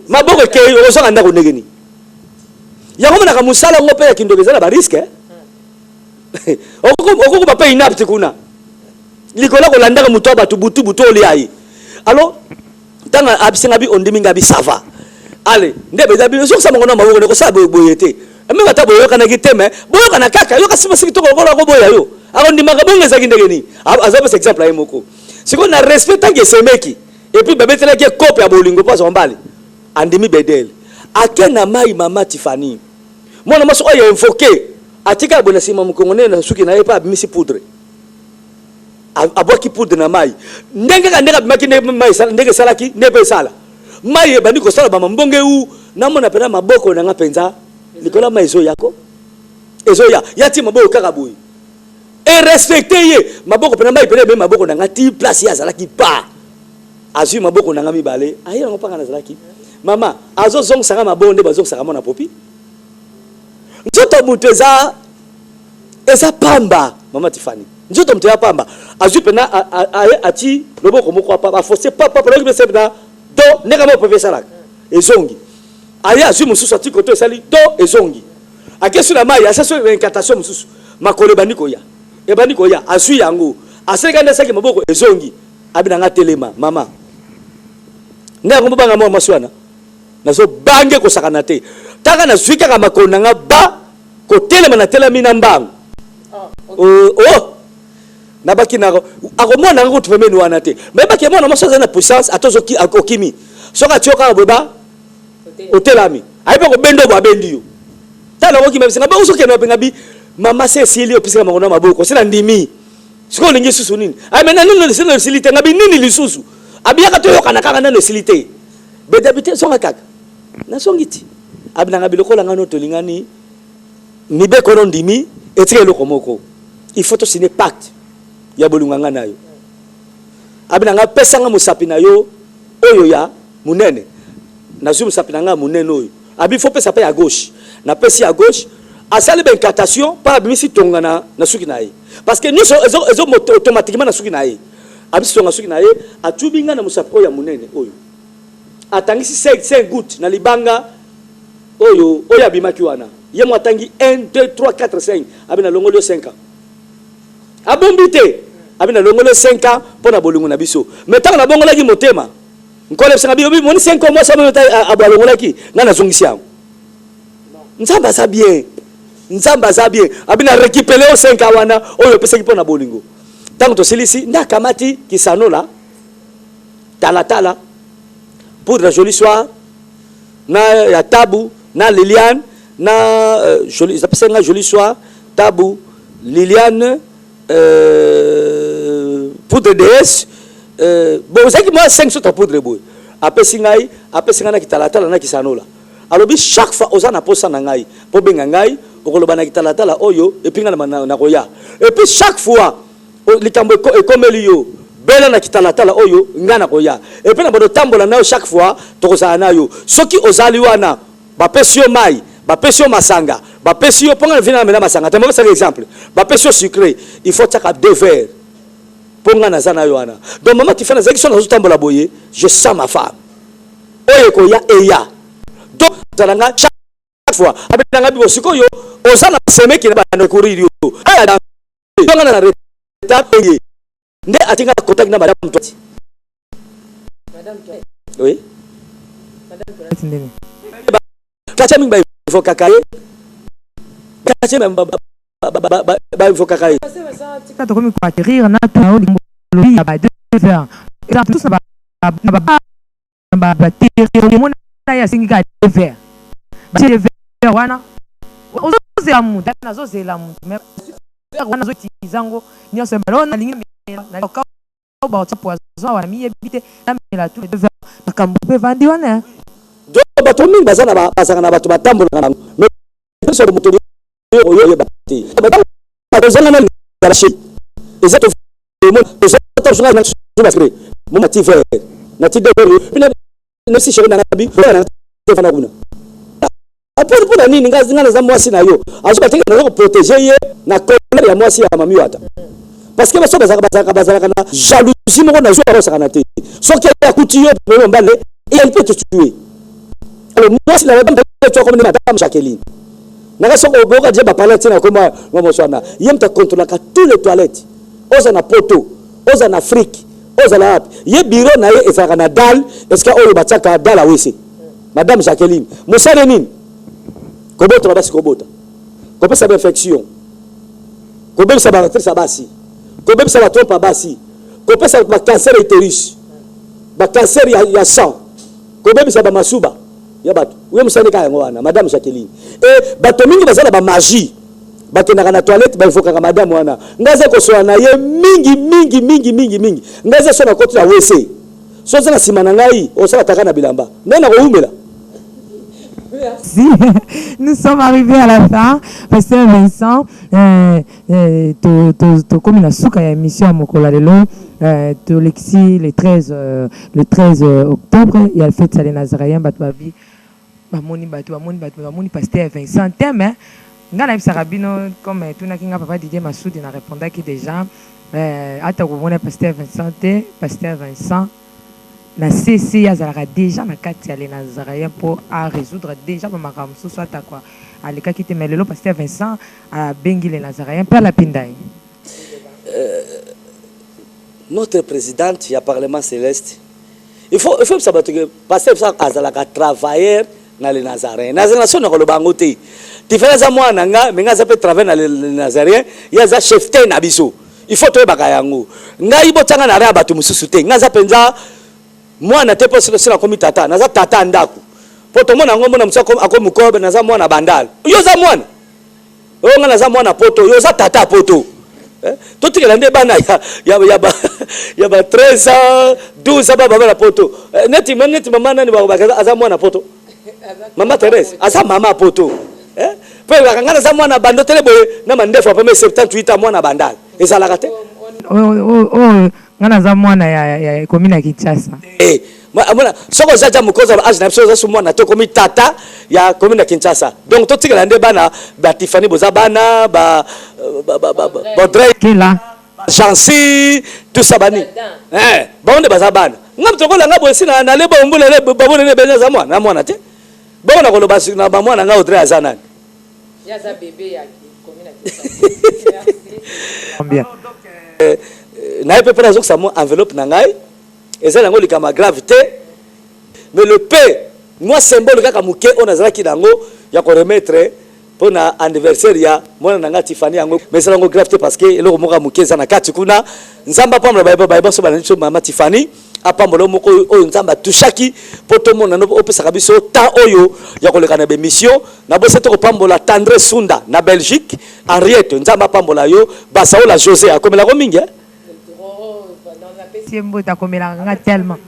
maboko ke o so nganda ko negeni ya ko na kamusala ngope ya kindogeza na ba riske okoko ba pe inapti kuna likola ko landaka muto abatu butu oli ai alors tanga abisenga bi ondimi ngabi sava ale ndebe dabi so sa mongona maboko ne ko sa boyete ame bata boyoka na kiteme boyoka na kaka yo kasi basiki to ko boya yo akondima ka bongeza kindegeni azapo exemple ay moko siko na respect tangi semeki et puis bébé tela ki kope ya bolingo pas ombali andimi bedel akena mai mama Tiffany mona maso oyo enfoke atika bona sima mukongone na suki na yepa bimisi poudre aboki poudre na mai ndenge ka ndenge bimaki ne mai sala ndenge salaki ne pe sala mai ebani ko sala ba mbonge u na mona pena maboko na ngapenza likola mai zo yako ezo ya ti maboko kaka boyi et respecter ye maboko pena mai pena be maboko na ngati place ya zalaki pa azui maboko na ngami bale ayi ngo panga na zalaki mama azo zong sanga mabonde bazong sanga mona popi nzoto muteza eza pamba mama Tiffany nzoto muteza pamba azui pena ati loboko moko pa forcer papa pour que c'est na do neka mo professeur ezongi ayi azui mususu ati koto esali do ezongi akesu na mai asaso incantation mususu makole baniko ya azui yango aseka ndesaki maboko ezongi abinanga telema mama ndako mbanga mo maswana nazo bange ko sakana te taka na zwika ka makona nga ba ko telema na telemi na mbango na baki na ako mona ngo tupemeni wana te mais baki mona masoza na puissance atozoki akokimi soka tioka boba otelami aipa ko bendo bo abendi yo tala ko kimebisa ba usoke na penga bi mama Cecilie opisika makona maboko sina ndimi siko lingi susu nini ay mena nini sina silite ngabi nini lisusu abiyaka to yokana kaka na silite be d'habiter songa kaka na songiti abina ngabi lokola ngano to lingani ni be kono ndimi etike loko moko il faut to signer pacte ya bolunganga nayo abina nga pesa nga musapi na yo oyo ya munene na zum musapi nga munene oyo abi faut pesa pa ya gauche na pesi ya gauche asali ben incantation pa bimisi tongana na suki na ye parce que nous sommes automatiquement na suki na ye abi songa suki na ye atubinga na musapi oyo ya munene oyo atangisi 5 gouttes na libanga oyo abimaki wana ye mo atangi 1 2 3 4 5 abina longolo 5 ans abombi te abina longolo 5 ans pona bolingo na biso metanga na bongola ki motema nkole sanga bi moni 5 mois sa meta abalongola ki ngana zongisi yango nzamba za bien abina récupérer 5 ans wana oyo pesa ki pona bolingo tango to silisi ndakamati kisanola tala pour la jolie soir na ya tabu na Liliane na jolie ça peut être jolie soir tabu Liliane poudre DS bon c'est que moi 5 sur poudre boy après singai na kitalata na kisanola alobi chaque fois ozana posa na ngai po benga ngai okoloba na kitalata oyo epinga na koya et puis chaque fois likambo ekomeli yo bela na kitalata oyo ngana koya et puis na bodo tambola na chaque fois tokozala nayo soki ozali wana bapesio mai bapesio masanga bapesio ponga vina na masanga te mo ça exemple bapesio sucré il faut taka 2 verres ponga na zana yo wana donc maman tu fais na zaki so na tambola boye je sens ma femme oyo koya eya donc zalanga chaque fois abetanga bibo sikoyo ozana seme ki na ba courir yo aya dans ponga na retard payé nde atinga contact na madame Toiti. Madame Toiti. Oui. Madame Toiti. Kacha mingi ba faut kakaye. Kacha mingi ba faut kakaye. Tika to komi kwa rire na to lobi ya ba 2 heures. Et tout ça ba tiri mona ya singa 2 heures. Ba 2 heures wana. Ozozela mu dana zozela mu. Wana zo tizango nyo se balona lingi na ka ba poison wana mi ebite na mela tous les 2 heures makambo vandi wana donc bato mingi bazana na bato batambola na mais so moto oyo bati bazana na garashi ezato mo na so mo motive na ti de na si sheri na bi na te fana kuna pour la nini ngana za mwasi na yo azuka tenge na protéger ye na colère ya mwasi ya mami wata parce que baso bazaka na jalousie moko na zo arosaka te soki ya kuti yo pour mbale et elle peut te tuer alors mwasi na madame tu comme madame Jacqueline na soko boka je ba parler tina comme moi sona yem ta contrôler tous les toilettes oza na poto oza na fric oza la ye bureau na ye ezaka na dal est-ce que oyo bataka dal a wese madame Jacqueline mosale nini kobota basi kobota kopesa infection kobebisa ba trisa basi kobebisa ba trompe basi kopesa ba cancer utérus ba cancer ya sang kobebisa ba masuba ya bato we musane ka yango wana madame Jacqueline et bato mingi bazala ba magie batendaka na toilette ba ifokaka madame wana ngaze ko so na ye mingi ngaze so na koti ya WC so za na sima na ngai osala taka na bilamba nena ko umela. Merci. Nous sommes arrivés à la fin. Pasteur Vincent, comme une souka ya émission à Mokolalelo, Lexi le 13 octobre, il y a le fête Salé Nazaréen, Batouavi, Bamoni Pasteur Vincent. Thème, ngana Sarabino, comme tout n'a qu'un papa Didier Massoud, il a répondu qui déjà, Atagouvone Pasteur Vincent. La CC azalaka déjà na kati ya les Nazaréens pour à résoudre déjà ma makambo so soit quoi à l'écart qui te met le pasteur Vincent à bengi les Nazaréens par la Pindaï. Notre présidente il y a parlement céleste il faut savoir que pasteur ça azalaka travailleur na les Nazaréens na nation na ko bango te différence moi nanga mais nga peut travailler na les Nazaréens ya za chef te na biso il faut to baka yango ngai botanga na ra bato mususu te nga za penza moi na te poste na komi tata naza tata ndaku poto mona ngombo na msako akomukobe naza mwana bandala yo za mwana nga naza mwana poto yo za tata poto to tikela nde bana ya ba 13 ans 12 ans baba na poto neti mama nani ba aza mwana poto mama Thérèse aza mama poto pe bakanga naza mwana bando tele boye na mandefu pa 78 ans mwana bandala ezalaka te ngana za mwana ya commune ya Kinshasa mwana soko zaja mukoza age na biso za mwana to komi tata ya commune ya Kinshasa donc to tikela nde bana ba Tiffany boza bana ba Baudrey kila Jancy tout ça bani ba onde baza bana ngam tokola nga bosi na lebo mbula le babone ne benza mwana na mwana te bona ko loba na ba mwana nga Audrey azana ya za bébé ya communauté bien na peu près ça mon enveloppe na ngai eza nango likama gravité mais le paix moi symbole kaka muke on azala ki dango ya ko remettre pour na anniversaire ya mwana nanga Tiffany yango mais ça ngo gravité parce que eloko moka muke za na kati kuna nzamba pamla ba so bana so mama Tiffany apambolo moko oyo nzamba tushaki poto mona no opesa kabiso ta oyo ya koleka na mission na bosse to pambola Tandre Sunda na Belgique Henriette nzamba pambola yo basaola José akomela ko mingi Siembo ta komela nga tellement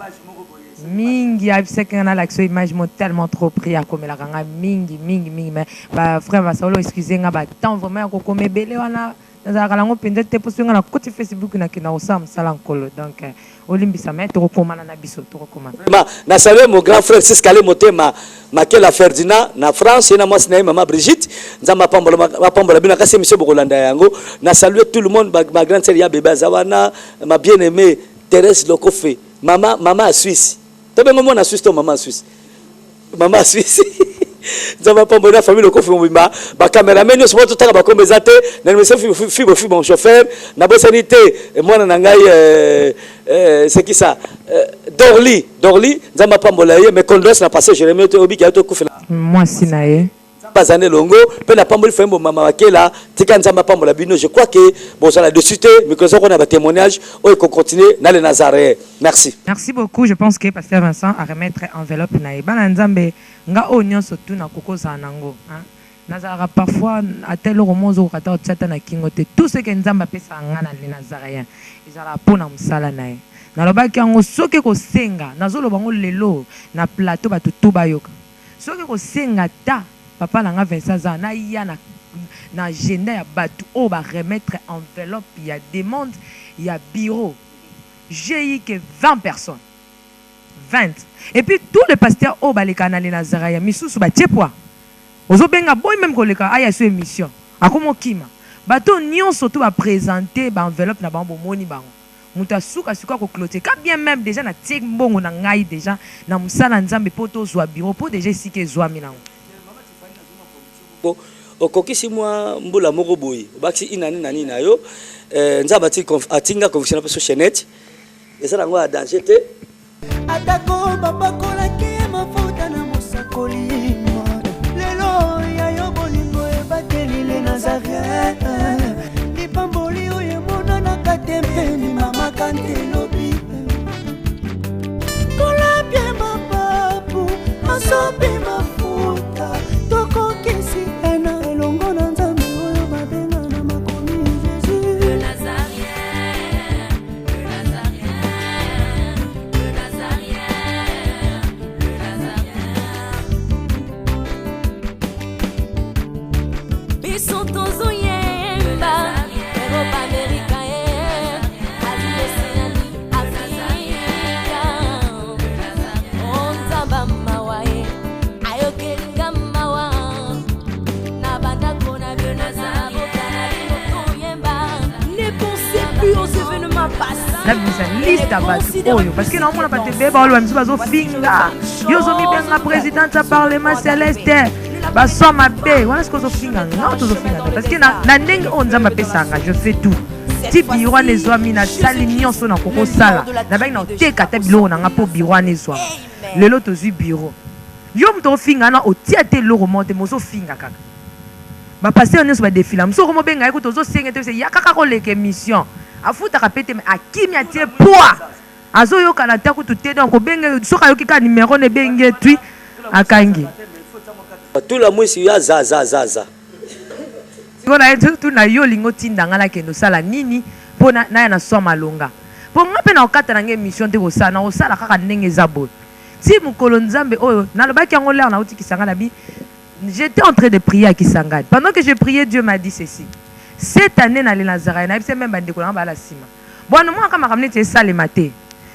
mingi abiseka na l'action image mo tellement trop pris à komela nga mingi mais ba frère basaola excusez nga ba temps vraiment ko komebele wana nazaka lango pende te poso nga na côté Facebook na kina osam sala nkolo donc olimbisa mais to komana na biso to komana na saluer mon grand frère Siskale Motema Makela Ferdinand na France et na moi na maman Brigitte nzamba pambola bina kasi monsieur bokolanda yango na saluer tout le monde ma grande sœur ya bébé Zawana ma bien-aimée Thérèse Lokofe maman à Suisse to bengo mona Suisse to maman Suisse nzamba pambola famille Lokofe mbimba ba cameraman yo sobo totaka ba kombezate na monsieur fibo mon chauffeur na bosanité mwana na ngai c'est qui ça Dorli nzamba pambola ye mais condoléances na passé Jérémie to obi ki to kufela moi sinaye bazane longo pe na pamboli fembo mama wakela tika nzamba pambola bino je crois que bon ça la dessus mais que ça on a des témoignages on peut continuer dans les Nazaréens merci beaucoup je pense que pasteur Vincent a remettre enveloppe na bana nzambe nga onyo surtout na koko za nango hein nazara parfois à tel romozo kata tsata na kingote tout ce que nzamba pesa ngana les Nazaréens izala pona musala nae na lobaki yango soki ko senga nazolo bango lelo na plateau batutu bayoka soki ko senga ta papa nanga Vincent za na ya na agenda ya batu o ba remettre enveloppe il y a demande il y a bureau j'ai eu que 20 personnes 20 et puis tous les pasteurs o ba les canaux Nazaréens misusu ba tchepwa ozo benga boy même ko leka aya sur émission akomo kima bato nyonso to ba présenter ba enveloppe na bango moni bango muta suka ko cloter ka bien même déjà na tek mbongo na ngai déjà na musala nzambe poto zwa bureau po déjà sike zwa minango okokisi mwa mbula moko boyi bakisi inani nani na yo nzamba atinga conviction na so chenette esa nango a danger te atako babakolaki mafuta na mosakoli lelo ya yo bolingo ebateli les Nazaréens lipamboli oyo emonanaka te mpeni mama kantelobi kolapie mapapu asopi mafuta tokokisi ena elongo na nzambe oyo babenga na makomi Jésus le Nazarien biso tozoyemba Europe Amerika la liste à battre parce que normalement pas te bébé on va zo finga yo zo mi benga présidente du parlement céleste ba so ma bé on est-ce que zo finga non to zo finga parce que na ndenge on nzamba pesanga je fais tout ti biro ne zo mi na sali nyonso na koko sala na ba na teka ta bilo na ngapo biro ne zo lelo to zu biro yo mto finga na o ti ate lo remonte mo zo finga kaka ba passer on est sur ba défilé so ko mo benga ko to zo senga te ya kaka ko leke mission afuta kapete mais akimi atie poids azo yo kana ta kutu te donc benge soka yo kika numéro ne benge tui akangi tout la mwisi ya za ngona etu tu na yo lingo tindanga la kendo sala nini pona na na soma longa po ngape na okata na nge mission te ko sala kaka ndenge zabo ti mukolo nzambe oyo na lobaki yango leo na uti kisanga na bi j'étais en train de prier à Kisangani pendant que je priais Dieu m'a dit ceci. Cette année dans les Nazaréens, il même bande la sima. Bon, moi quand m'a ramené ça les maté.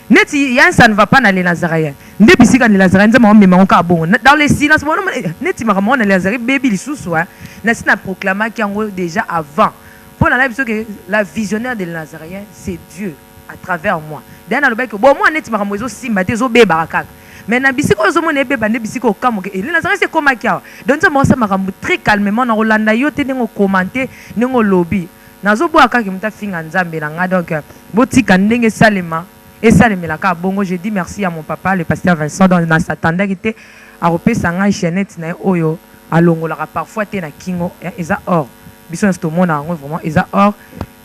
Net ya ça ne va pas dans les Nazaréens. Depuis si quand les Nazaréens ça m'a mis mon cas bon. Dans les silences bon net m'a ramené les Nazaréens baby les sous ouais. Na sina proclamé qui en déjà avant. Pour la que la visionnaire des Nazaréens c'est Dieu. à travers moi. Dana lobaki bon moi neti makambo ezo simba te zo beba kaka. Mais na bisiko zo mona beba ne bisiko kamoke et na c'est comme kia. Donc ça moi ça makambo très calmement na Rolanda yo te ngo commenter ngo lobby. Nazo bo kaka ki muta finga nzambe na nga donc botika ndenge salema et salemela bongo je dis merci à mon papa le pasteur Vincent dans sa tanda qui était à repesa nga chaînette na oyo alongola parfois te na kingo eza or. Bisons tout monde a vraiment eza or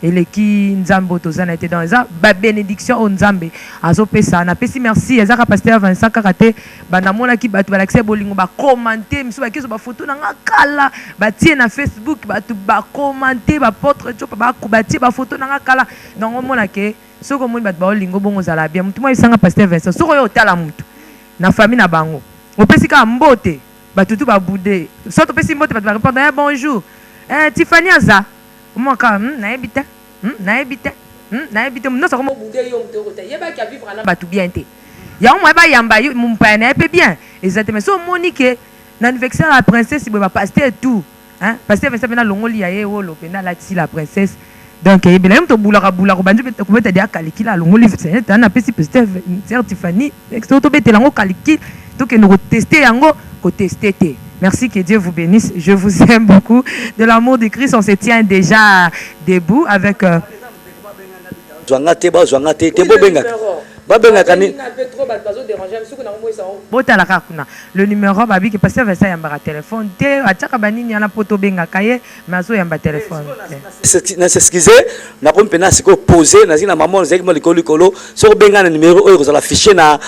et les qui nzambo tozana était dans eza ba bénédiction au nzambe azo pesa na pesi merci eza ka pasteur Vincent kakate bana mona ki batu ba l'accès bolingo ba commenter miso ba kiso ba photo na ngakala ba tie na Facebook batu ba commenter ba portrait chopa ba kubatie ba photo na ngakala donc mona ke soko moni batu ba olingo bongo zala bien mutu mo isanga pasteur Vincent soko yo tala mutu na famille na bango opesi ka mbote batu tu ba boudé soto pesi mbote batu ba répondre bonjour Tiffany aza mwaka na ebite non ça comment boudé yo mto kota yeba ki vivre na batu bien te ya on ba yamba yo mon père na pe bien exactement so Monique na anniversaire la princesse ba pasteur tout hein pasteur ça na longoli ya ye wo lopena la ti la princesse donc ebela mto bulaka banjo ko beta dia kalikila longoli c'est na pesi pasteur Tiffany so to betela ngo kalikila donc nous tester yango ko tester te. Merci, que Dieu vous bénisse. Je vous aime beaucoup. De l'amour de Christ, on se tient déjà debout avec... Le numéro, babi, qui passe avec ça, il y a un téléphone. Il y a un poto benga kaye, mais il y a un téléphone. S'excuser, na pompe na siko poser, na zina maman zeki mo likolo, so benga na numéro oyo ko la ficher na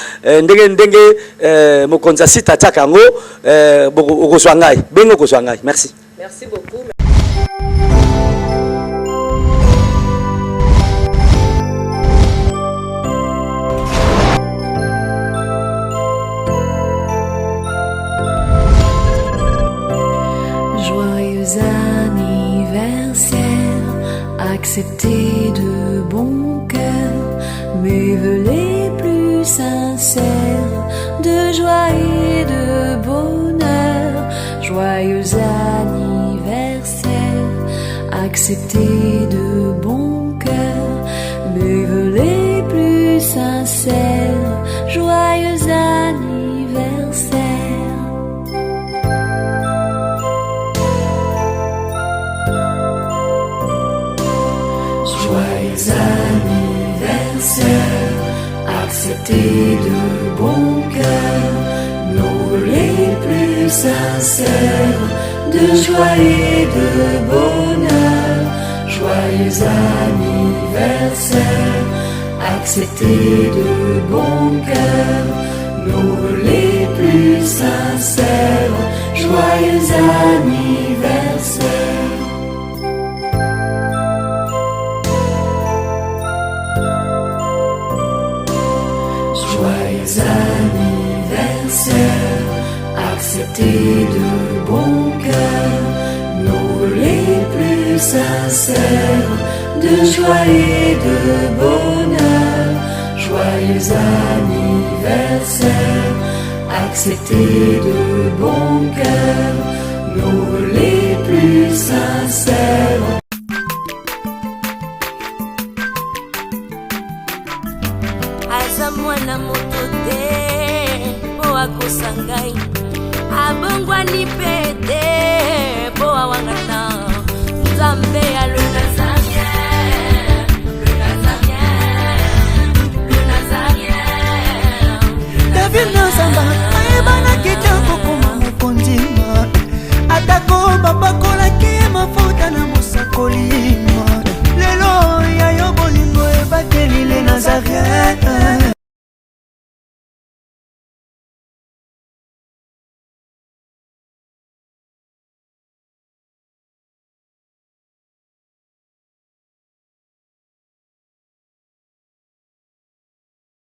ndenge mo konza site ataka ngo ko swangai. Bengo ko swangai. Merci. Merci beaucoup. Acceptez de bon cœur mes vœux les plus sincères de joie et de bonheur. Joyeux anniversaire. Acceptez de bon cœur mes vœux les plus sincères. Joyeux anniversaire. Acceptez de bon cœur nos vœux les plus sincères de joie et de bonheur. Joyeux anniversaire. Acceptez de bon cœur nos vœux les plus sincères. Joyeux anniversaire. Anniversaire, acceptez de bon cœur nos vœux les plus sincères de joie et de bonheur. Joyeux anniversaire, acceptez de bon cœur nos vœux les plus sincères. Mwana moto te po akosangai abongwani pete po awangana Nzambe ya le Nazarien David Nzamba